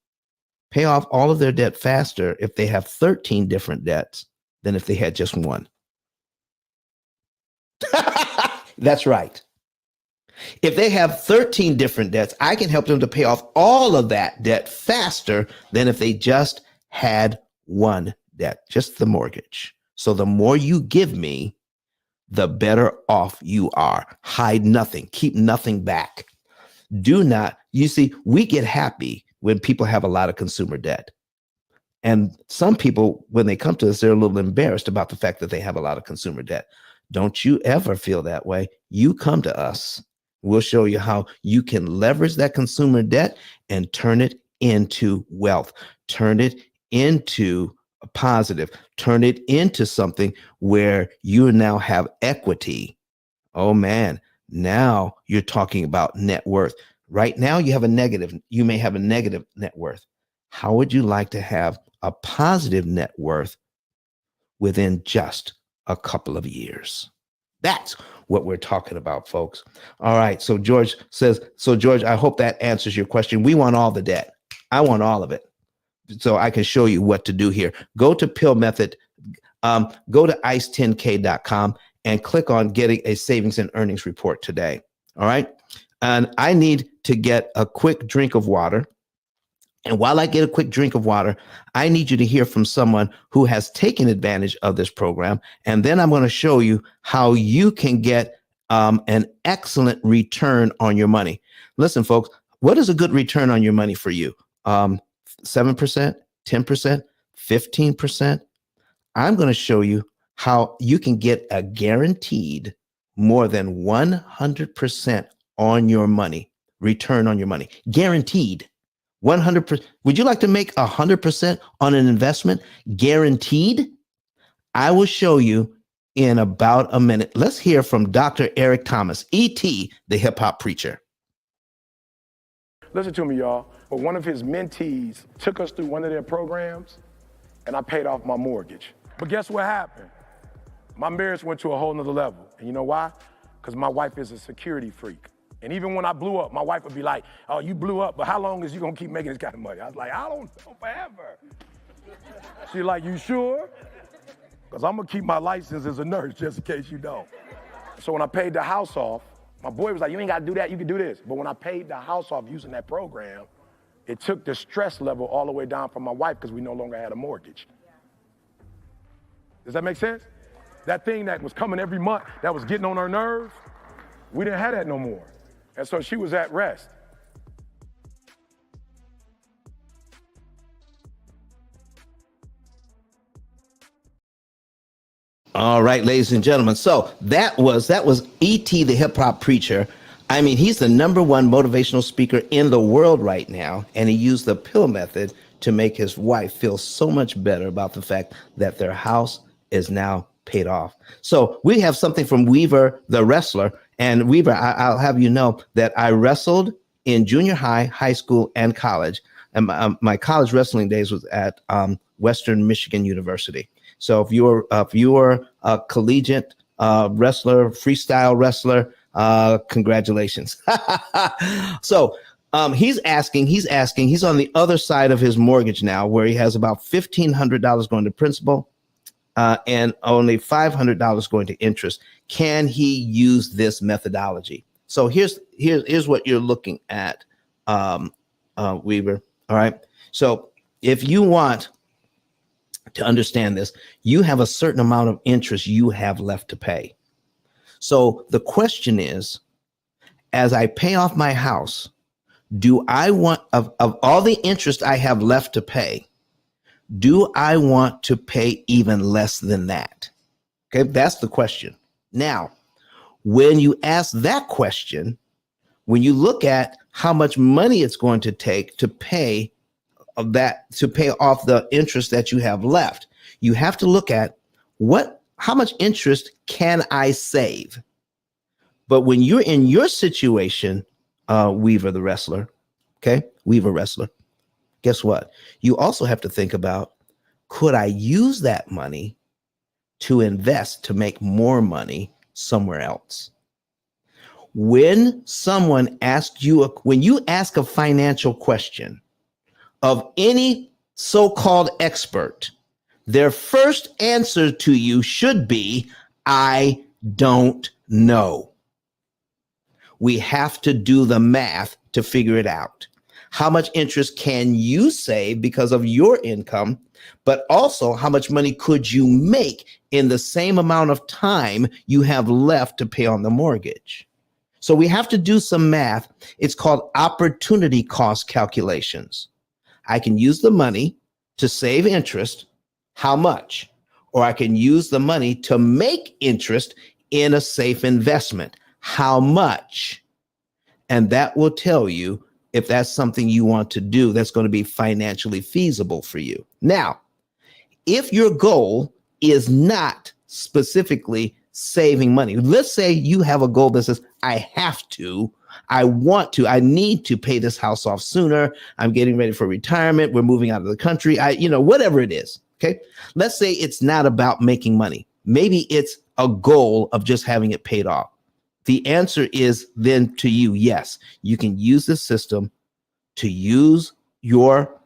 pay off all of their debt faster if they have 13 different debts than if they had just one. That's right. If they have 13 different debts, I can help them to pay off all of that debt faster than if they just had one debt, just the mortgage. So the more you give me, the better off you are. Hide nothing, keep nothing back. Do not, you see, we get happy when people have a lot of consumer debt. And some people, when they come to us, they're a little embarrassed about the fact that they have a lot of consumer debt. Don't you ever feel that way. You come to us. We'll show you how you can leverage that consumer debt and turn it into wealth, turn it into a positive, turn it into something where you now have equity. Oh man, now you're talking about net worth. Right now you may have a negative net worth. How would you like to have a positive net worth within just a couple of years? That's what we're talking about, folks. All right. So George says, George, I hope that answers your question. We want all the debt. I want all of it. So I can show you what to do here. Go to P.I.L.L method, go to ice10k.com and click on getting a savings and earnings report today. All right. And I need to get a quick drink of water. And while I get a quick drink of water, I need you to hear from someone who has taken advantage of this program. And then I'm going to show you how you can get an excellent return on your money. Listen, folks, what is a good return on your money for you? 7%, 10%, 15%? I'm going to show you how you can get a guaranteed more than 100% on your money, return on your money, guaranteed. 100%. Would you like to make 100% on an investment guaranteed? I will show you in about a minute. Let's hear from Dr. Eric Thomas, E.T., the hip hop preacher. Listen to me, y'all. But one of his mentees took us through one of their programs, and I paid off my mortgage. But guess what happened? My marriage went to a whole nother level. And you know why? Because my wife is a security freak. And even when I blew up, my wife would be like, oh, you blew up, but how long is you gonna keep making this kind of money? I was like, I don't know, forever. She's like, you sure? Because I'm gonna keep my license as a nurse just in case you don't. So when I paid the house off, my boy was like, you ain't gotta do that, you can do this. But when I paid the house off using that program, it took the stress level all the way down from my wife because we no longer had a mortgage. Does that make sense? That thing that was coming every month, that was getting on her nerves, we didn't have that no more. And so she was at rest. All right, ladies and gentlemen. So that was E.T., the hip hop preacher. I mean, he's the #1 motivational speaker in the world right now. And he used the P.I.L.L method to make his wife feel so much better about the fact that their house is now paid off. So we have something from Weaver, the wrestler. And Weaver, I'll have you know that I wrestled in junior high, high school, and college. And my college wrestling days was at Western Michigan University. So if you're a collegiate wrestler, freestyle wrestler, congratulations. So he's on the other side of his mortgage now, where he has about $1,500 going to principal and only $500 going to interest. Can he use this methodology? So here's what you're looking at, Weaver. All right. So if you want to understand this, you have a certain amount of interest you have left to pay. So the question is, as I pay off my house, do I want, of all the interest I have left to pay, do I want to pay even less than that? Okay, that's the question. Now, when you ask that question, when you look at how much money it's going to take to pay off the interest that you have left. You have to look at how much interest can I save? But when you're in your situation, Weaver the wrestler, okay, Weaver wrestler, guess what? You also have to think about, could I use that money to invest to make more money somewhere else? When you ask a financial question of any so-called expert, their first answer to you should be, I don't know. We have to do the math to figure it out. How much interest can you save because of your income, but also how much money could you make in the same amount of time you have left to pay on the mortgage? So we have to do some math. It's called opportunity cost calculations. I can use the money to save interest. How much? Or I can use the money to make interest in a safe investment. How much? And that will tell you if that's something you want to do that's going to be financially feasible for you. Now, if your goal is not specifically saving money, let's say you have a goal that says, I need to pay this house off sooner. I'm getting ready for retirement. We're moving out of the country. Whatever it is. Okay. Let's say it's not about making money. Maybe it's a goal of just having it paid off. The answer is then to you, yes, you can use the system to use your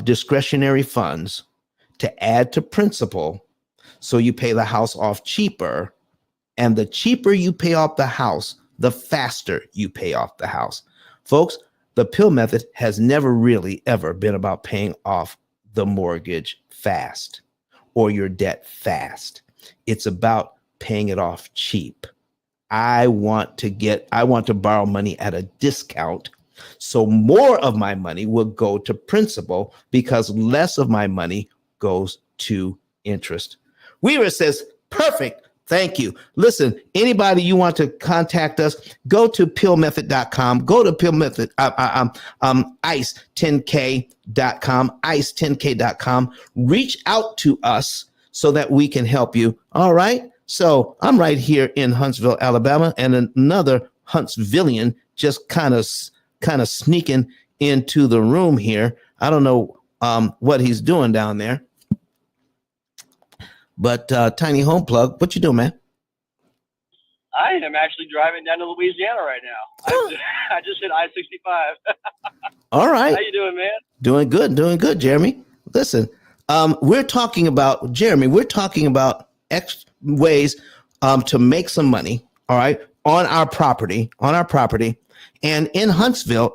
discretionary funds to add to principal, so you pay the house off cheaper. And the cheaper you pay off the house, the faster you pay off the house. Folks, the P.I.L.L method has never really ever been about paying off the mortgage fast or your debt fast. It's about paying it off cheap. I want to borrow money at a discount, so more of my money will go to principal because less of my money goes to interest. Weaver says, perfect. Thank you. Listen, anybody you want to contact us, go to pillmethod.com, go to pillmethod, ice10k.com, ice10k.com, reach out to us so that we can help you. All right. So I'm right here in Huntsville, Alabama, and another Huntsvillian just kind of sneaking into the room here. I don't know what he's doing down there. But Tiny Home Plug, what you doing, man? I am actually driving down to Louisiana right now. I just hit I-65. All right. How you doing, man? Doing good, Jeremy. Listen, we're talking about ways to make some money, all right, on our property. And in Huntsville,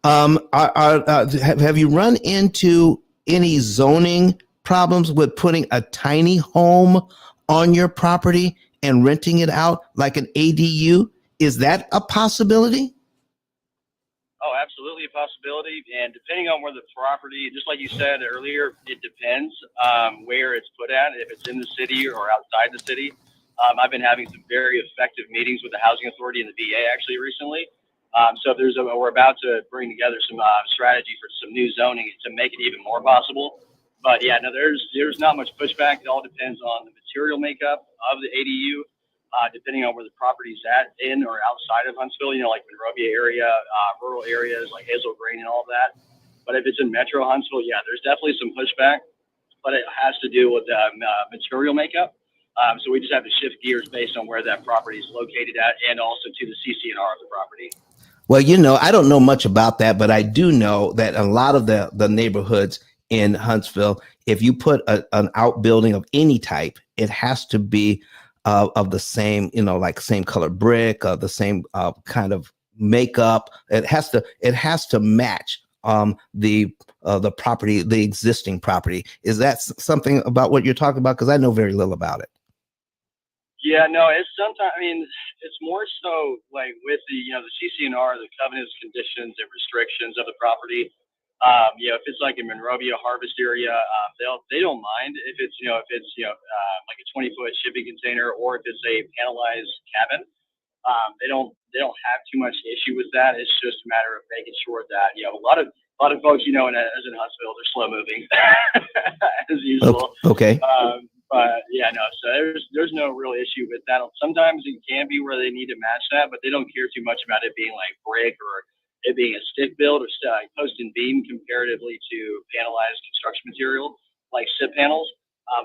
have you run into any zoning problems with putting a tiny home on your property and renting it out like an ADU? Is that a possibility? Oh, absolutely a possibility. And depending on where the property, just like you said earlier, it depends where it's put at, if it's in the city or outside the city. I've been having some very effective meetings with the Housing Authority and the VA actually recently. So we're about to bring together some strategy for some new zoning to make it even more possible. But yeah, no, there's not much pushback. It all depends on the material makeup of the ADU. Depending on where the property's at, in or outside of Huntsville, like Monrovia area, rural areas like Hazel Green and all that. But if it's in Metro Huntsville, yeah, there's definitely some pushback, but it has to do with material makeup. So we just have to shift gears based on where that property is located at, and also to the CC&R of the property. Well, I don't know much about that, but I do know that a lot of the neighborhoods in Huntsville, if you put an outbuilding of any type, it has to be of the same, like same color brick, the same kind of makeup. It has to match the property, the existing property. Is that something about what you're talking about? Because I know very little about it. Yeah, no, it's sometimes, it's more so like with the CC&R, the covenants, conditions, and restrictions of the property. If it's like in Monrovia Harvest area, they don't mind if it's like a 20-foot shipping container, or if it's a panelized cabin. They don't have too much issue with that. It's just a matter of making sure that a lot of folks, as in Huntsville, they're slow moving as usual. Okay. But yeah, no. So there's no real issue with that. Sometimes it can be where they need to match that, but they don't care too much about it being like brick or it being a stick build or post and beam comparatively to panelized construction material like SIP panels.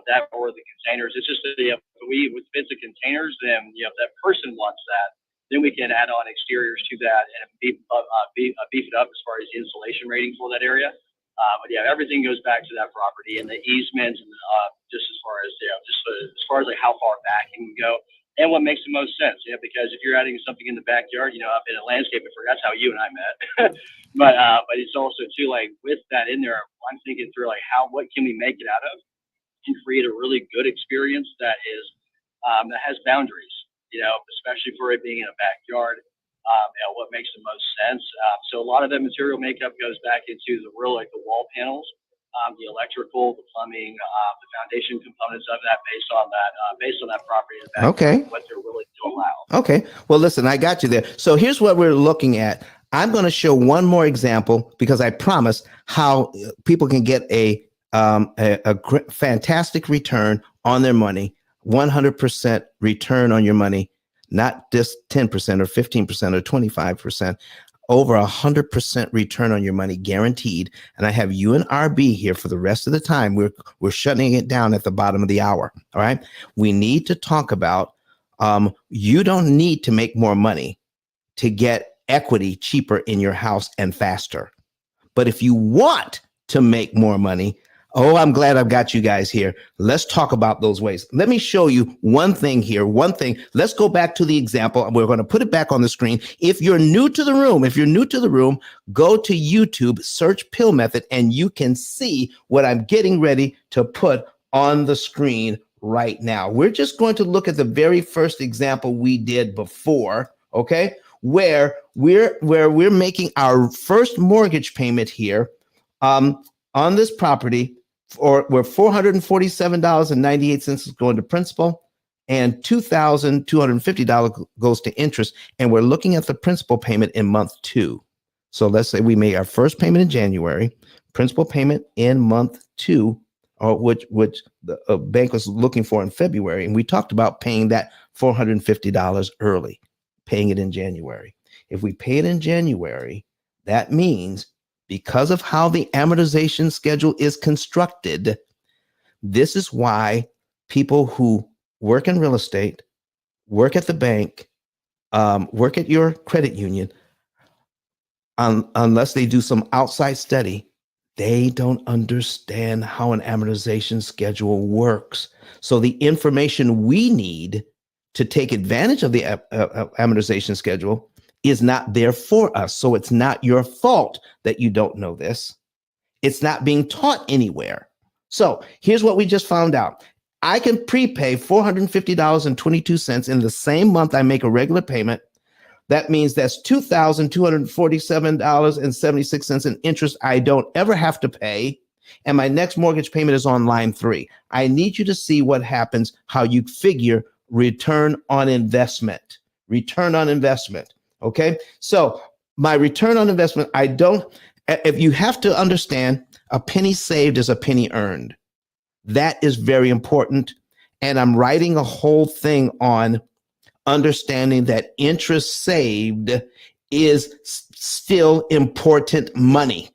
That or the containers. It's just that if it's the containers, then if that person wants that, then we can add on exteriors to that and beef it up as far as the insulation rating for that area. But yeah, everything goes back to that property and the easements, and just as far as as far as like how far back you can go and what makes the most sense. Because if you're adding something in the backyard, I've been a landscaper for that's how you and I met. but it's also too like with that in there, I'm thinking through like what can we make it out of and create a really good experience that that has boundaries. Especially for it being in a backyard. What makes the most sense. So a lot of the material makeup goes back into the real, like the wall panels, the electrical, the plumbing, the foundation components of that based on that property and Okay. what they're willing to allow. Okay. Well, listen, I got you there. So here's what we're looking at. I'm going to show one more example because I promise how people can get a fantastic return on their money, 100% return on your money, not just 10% or 15% or 25%, over 100% return on your money guaranteed. And I have you and RB here for the rest of the time. We're shutting it down at the bottom of the hour. All right. We need to talk about you don't need to make more money to get equity cheaper in your house and faster. But if you want to make more money, I'm glad I've got you guys here. Let's talk about those ways. Let me show you one thing here. One thing. Let's go back to the example. We're going to put it back on the screen. If you're new to the room, go to YouTube, search P.I.L.L method, and you can see what I'm getting ready to put on the screen right now. We're just going to look at the very first example we did before, okay? Where we're making our first mortgage payment here on this property. Where $447.98 is going to principal and $2,250 goes to interest. And we're looking at the principal payment in month 2. So let's say we made our first payment in January, principal payment in month 2, which the bank was looking for in February. And we talked about paying that $450 early, paying it in January. If we pay it in January, that means because of how the amortization schedule is constructed, this is why people who work in real estate, work at the bank, work at your credit union, unless they do some outside study, they don't understand how an amortization schedule works. So the information we need to take advantage of the amortization schedule is not there for us. So it's not your fault that you don't know this. It's not being taught anywhere. So here's what we just found out. I can prepay $450.22 in the same month I make a regular payment. That means that's $2,247.76 in interest I don't ever have to pay. And my next mortgage payment is on line 3. I need you to see what happens, how you figure return on investment. Return on investment. Okay, so my return on investment, if you have to understand, a penny saved is a penny earned. That is very important. And I'm writing a whole thing on understanding that interest saved is still important money.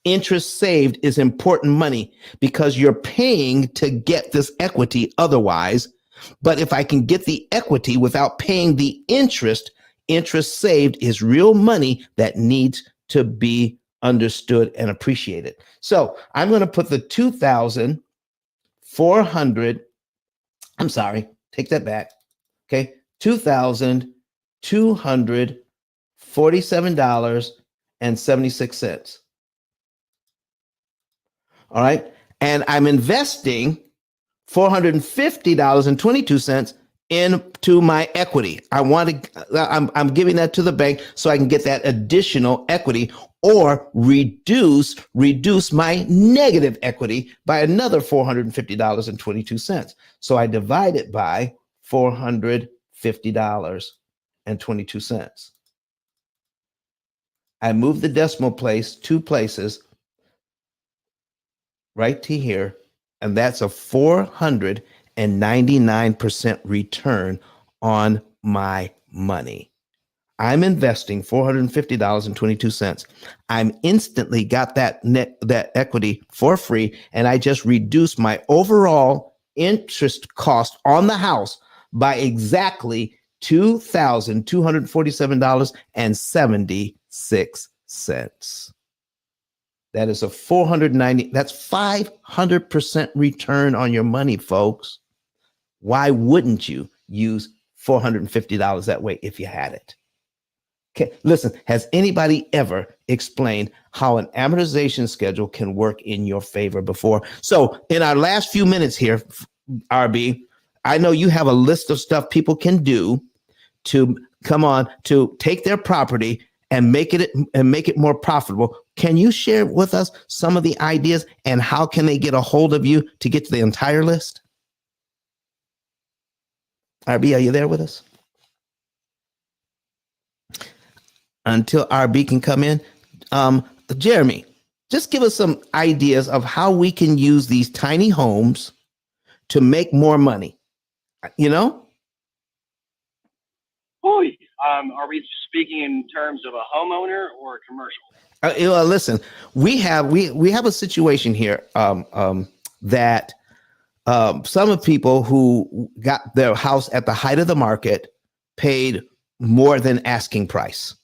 Interest saved is important money because you're paying to get this equity otherwise. But if I can get the equity without paying the interest saved is real money that needs to be understood and appreciated. So I'm going to put the $2,247.76. All right. And I'm investing $450.22 into my equity. I'm giving that to the bank so I can get that additional equity or reduce my negative equity by another $450.22. So I divide it by $450. $400.22. I moved the decimal place 2 places right to here, and that's a 499% return on my money. I'm investing $450.22. I'm instantly got that equity for free, and I just reduced my overall interest cost on the house by exactly $2,247.76. That is a 490. That's 500% return on your money, folks. Why wouldn't you use $450 that way if you had it? Okay, listen, has anybody ever explained how an amortization schedule can work in your favor before? So in our last few minutes here, RB, I know you have a list of stuff people can do to to take their property and make it more profitable. Can you share with us some of the ideas, and how can they get a hold of you to get to the entire list? RB, are you there with us? Until RB can come in. Jeremy, just give us some ideas of how we can use these tiny homes to make more money. You know? Are we speaking in terms of a homeowner or a commercial? Listen, we have a situation here that some of people who got their house at the height of the market paid more than asking price.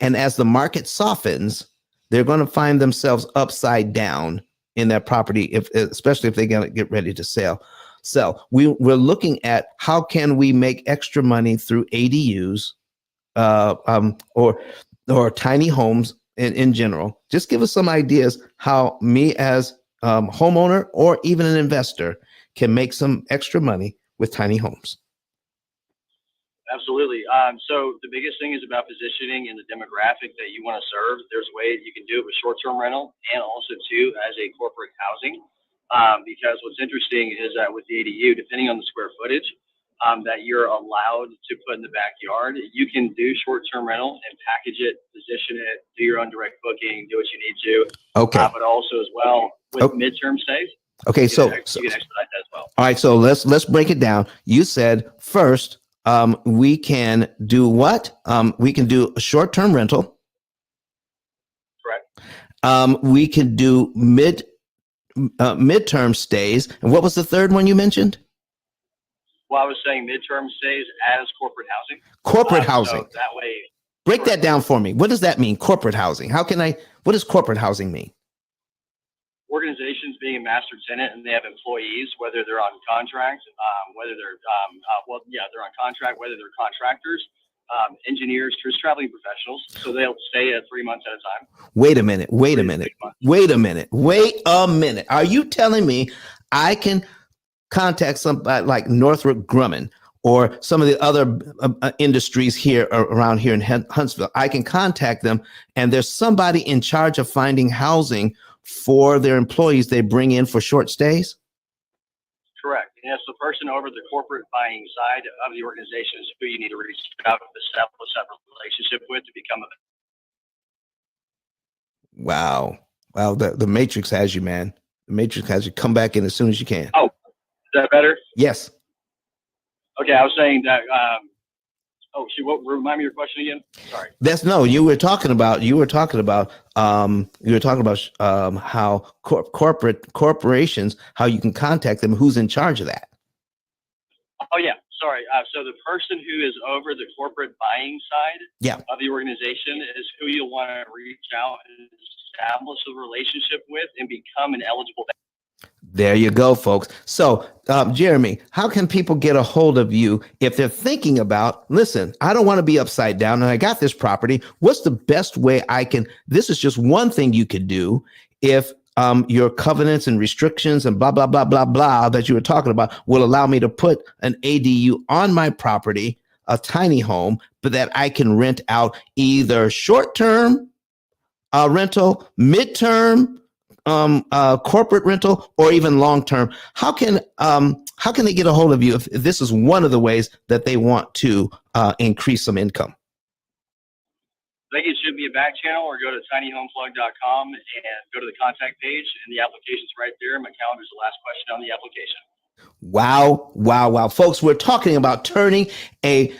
And as the market softens, they're going to find themselves upside down in their property, especially if they're going to get ready to sell. We're looking at how can we make extra money through ADUs or tiny homes in general. Just give us some ideas how me as homeowner or even an investor can make some extra money with tiny homes. Absolutely. So the biggest thing is about positioning in the demographic that you want to serve. There's ways you can do it with short-term rental and also too as a corporate housing. Because what's interesting is that with the ADU, depending on the square footage that you're allowed to put in the backyard, you can do short-term rental and package it, position it, do your own direct booking, do what you need to. Okay. But also as well with midterm stays. Okay. You can expedite that as well. All right. So let's break it down. You said first, we can do what? We can do a short-term rental. Correct. We can do midterm stays. And what was the third one you mentioned? Well, I was saying midterm stays as corporate housing. Corporate housing. So that way. Break that down for me. What does that mean? Corporate housing. What does corporate housing mean? Organizations being a master tenant and they have employees, whether they're on contract, whether they're they're on contract, whether they're contractors, engineers, traveling professionals. So they'll stay at 3 months at a time. Wait a minute. Are you telling me I can contact somebody like Northrop Grumman or some of the other industries here around here in Huntsville? I can contact them, and there's somebody in charge of finding housing for their employees they bring in for short stays? Correct. And it's the person over the corporate buying side of the organization is who you need to reach out to establish that relationship with to become a. Wow. The Matrix has you, man. The Matrix has you. Come back in as soon as you can. Oh, is that better? Yes. Okay, I was saying that. Remind me your question again. Sorry. You were talking about how corporations, how you can contact them, who's in charge of that. Oh yeah, sorry. So the person who is over the corporate buying side of the organization is who you'll want to reach out and establish a relationship with and become an eligible. There you go, folks. So, Jeremy, how can people get a hold of you if they're thinking about, listen, I don't want to be upside down and I got this property. What's the best way I can? This is just one thing you could do if your covenants and restrictions and blah, blah, blah, blah, blah that you were talking about will allow me to put an ADU on my property, a tiny home, but that I can rent out either short-term rental, midterm, corporate rental, or even long-term. How can they get a hold of you if this is one of the ways that they want to increase some income? I think it should be a back channel, or go to tinyhomeplug.com and go to the contact page, and the application's right there. My calendar's the last question on the application. Wow, wow, wow. Folks, we're talking about turning a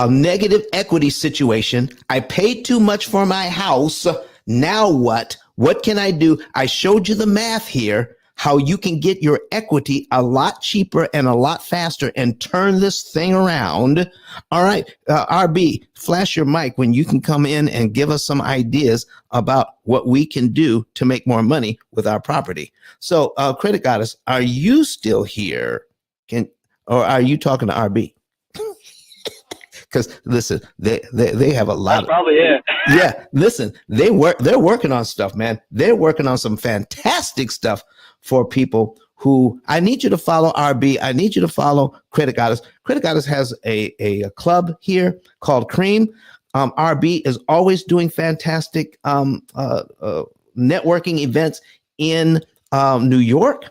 negative equity situation. I paid too much for my house. Now what? What can I do? I showed you the math here, how you can get your equity a lot cheaper and a lot faster and turn this thing around. All right, RB, flash your mic when you can come in and give us some ideas about what we can do to make more money with our property. So, Credit Goddess, are you still here? Or are you talking to RB? Because listen, they have a lot. That's probably it. Yeah, listen, they're working on stuff, man. They're working on some fantastic stuff for people who. I need you to follow RB. I need you to follow Credit Goddess. Credit Goddess has a club here called Cream. RB is always doing fantastic networking events in New York.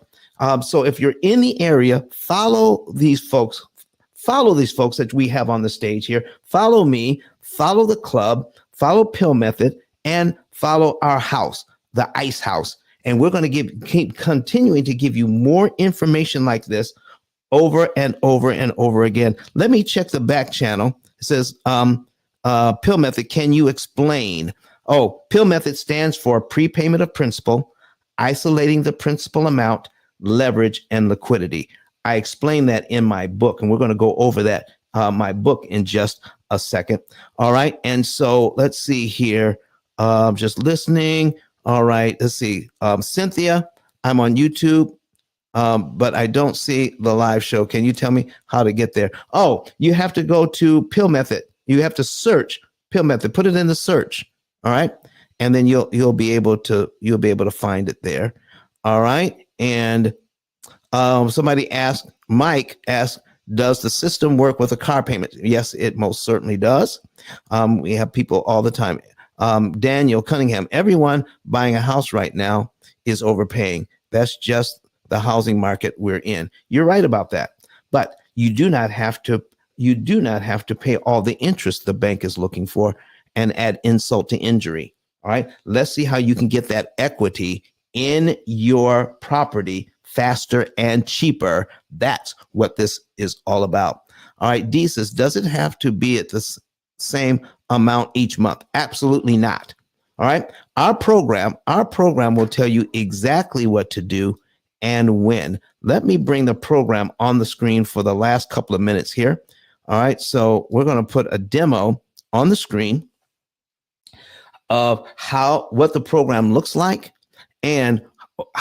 So if you're in the area, follow these folks. Follow these folks that we have on the stage here. Follow me, follow the club, follow P.I.L.L Method, and follow our house, the Ice House. And we're going to keep continuing to give you more information like this over and over and over again. Let me check the back channel. It says, P.I.L.L Method, can you explain? Oh, P.I.L.L Method stands for prepayment of principal, isolating the principal amount, leverage, and liquidity. I explain that in my book, and we're going to go over that, my book, in just a second. All right. And so let's see here. Just listening. All right. Let's see. Cynthia, I'm on YouTube, but I don't see the live show. Can you tell me how to get there? Oh, you have to go to P.I.L.L Method. You have to search P.I.L.L Method. Put it in the search. All right. And then you'll be able to find it there. All right. And somebody asked, Mike asked, does the system work with a car payment? Yes, it most certainly does. We have people all the time. Daniel Cunningham, everyone buying a house right now is overpaying. That's just the housing market we're in. You're right about that. But you do not have to pay all the interest the bank is looking for and add insult to injury. All right. Let's see how you can get that equity in your property faster and cheaper. That's what this is all about. All right. D says, does it have to be at the same amount each month? Absolutely not. All right. Our program will tell you exactly what to do and when. Let me bring the program on the screen for the last couple of minutes here. All right. So we're going to put a demo on the screen of what the program looks like and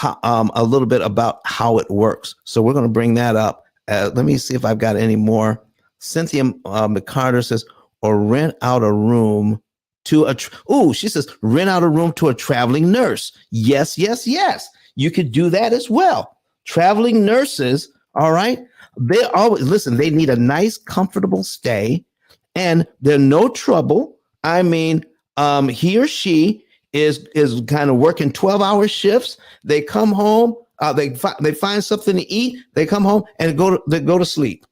a little bit about how it works. So we're going to bring that up. Let me see if I've got any more. Cynthia McCarter says, or rent out a room to she says, rent out a room to a traveling nurse. Yes, yes, yes. You could do that as well. Traveling nurses, all right. They always, listen, they need a nice, comfortable stay, and they're no trouble. I mean, he or she is kind of working 12-hour shifts. They come home, they find something to eat, they come home and they go to sleep.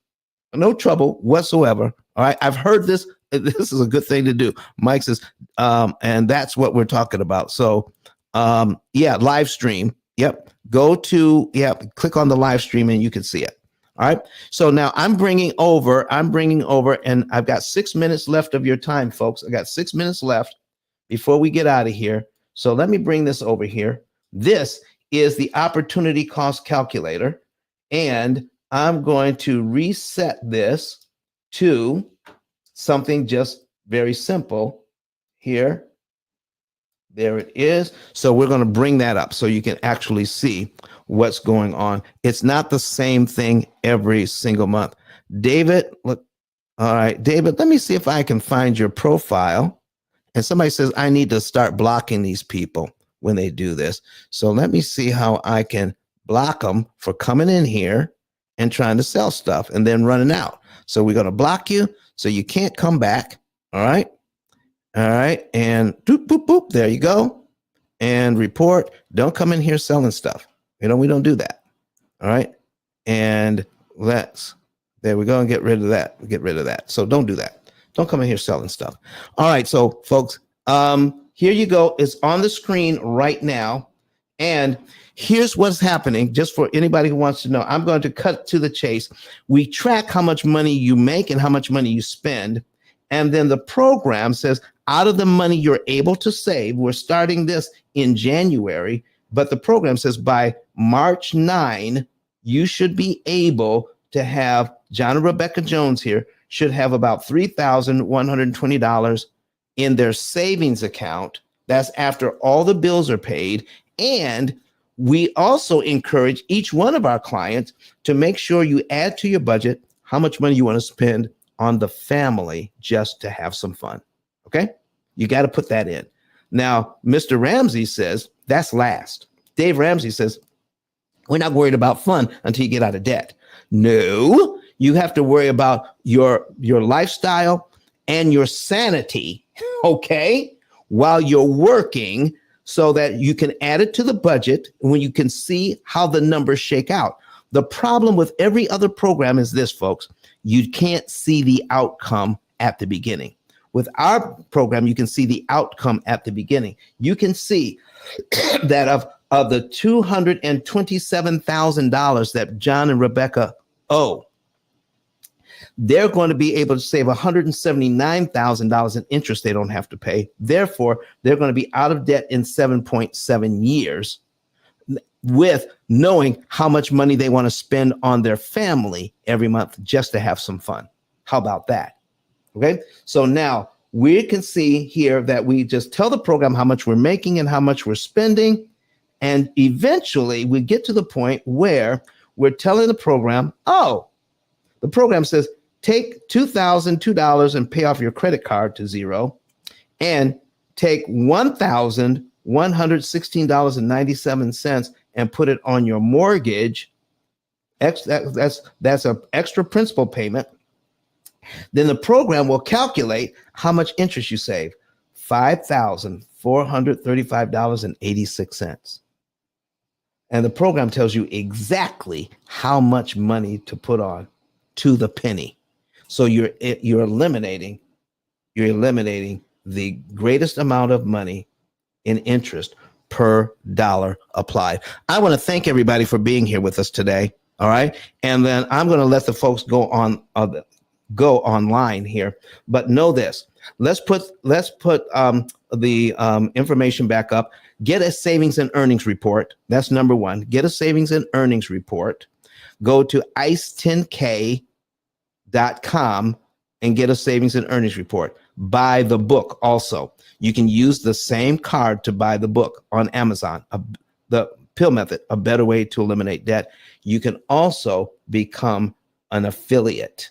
No trouble whatsoever. All right. I've heard this. This is a good thing to do. Mike says, and that's what we're talking about. So live stream. Yep. Click on the live stream and you can see it. All right. So now I'm bringing over, and I've got 6 minutes left of your time, folks. I got 6 minutes left before we get out of here. So let me bring this over here. This is the opportunity cost calculator. And I'm going to reset this to something just very simple here. There it is. So we're going to bring that up so you can actually see what's going on. It's not the same thing every single month. David, look. All right, David, let me see if I can find your profile. And somebody says, I need to start blocking these people when they do this. So let me see how I can block them for coming in here and trying to sell stuff and then running out. So we're going to block you so you can't come back. All right. All right. And doop, boop, boop. There you go. And report. Don't come in here selling stuff. We don't do that. All right. And let's There we go, and get rid of that. Get rid of that. So don't do that. Don't come in here selling stuff. All right, so folks, here you go. It's on the screen right now. And here's what's happening, just for anybody who wants to know. I'm going to cut to the chase. We track how much money you make and how much money you spend. And then the program says, out of the money you're able to save, we're starting this in January, but the program says by March 9, you should be able to have, John and Rebecca Jones here should have about $3,120 in their savings account. That's after all the bills are paid. And we also encourage each one of our clients to make sure you add to your budget how much money you want to spend on the family just to have some fun. Okay? You got to put that in. Now, Mr. Ramsey says that's last. Dave Ramsey says, we're not worried about fun until you get out of debt. No, you have to worry about your lifestyle and your sanity, okay, while you're working, so that you can add it to the budget when you can see how the numbers shake out. The problem with every other program is this, folks. You can't see the outcome at the beginning. With our program, you can see the outcome at the beginning. You can see that of the $227,000 that John and Rebecca owe, they're going to be able to save $179,000 in interest they don't have to pay. Therefore, they're going to be out of debt in 7.7 years with knowing how much money they want to spend on their family every month just to have some fun. How about that? Okay, so now we can see here that we just tell the program how much we're making and how much we're spending. And eventually we get to the point where we're telling the program, oh, the program says, take $2,002 and pay off your credit card to zero, and take $1,116.97 and put it on your mortgage. That's an extra principal payment. Then the program will calculate how much interest you save, $5,435.86. And the program tells you exactly how much money to put on to the penny. So you're eliminating the greatest amount of money in interest per dollar applied. I want to thank everybody for being here with us today. All right. And then I'm going to let the folks go online here, but know this. Let's put the information back up. Get a savings and earnings report. That's number one. Get a savings and earnings report. Go to ice10k.com and get a savings and earnings report. Buy the book also. You can use the same card to buy the book on Amazon, the P.I.L.L method, a better way to eliminate debt. You can also become an affiliate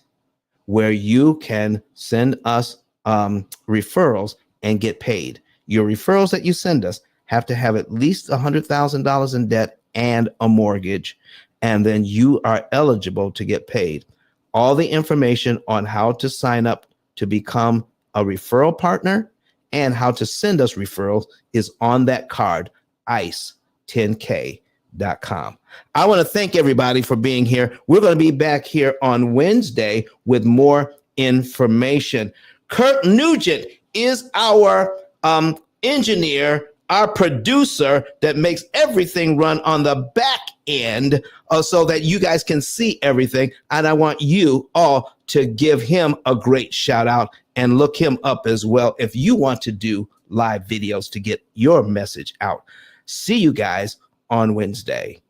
where you can send us referrals and get paid. Your referrals that you send us have to have at least $100,000 in debt and a mortgage, and then you are eligible to get paid. All the information on how to sign up to become a referral partner and how to send us referrals is on that card, ice10k.com. I want to thank everybody for being here. We're going to be back here on Wednesday with more information. Kurt Nugent is our engineer, our producer that makes everything run on the back end so that you guys can see everything. And I want you all to give him a great shout out and look him up as well if you want to do live videos to get your message out. See you guys on Wednesday.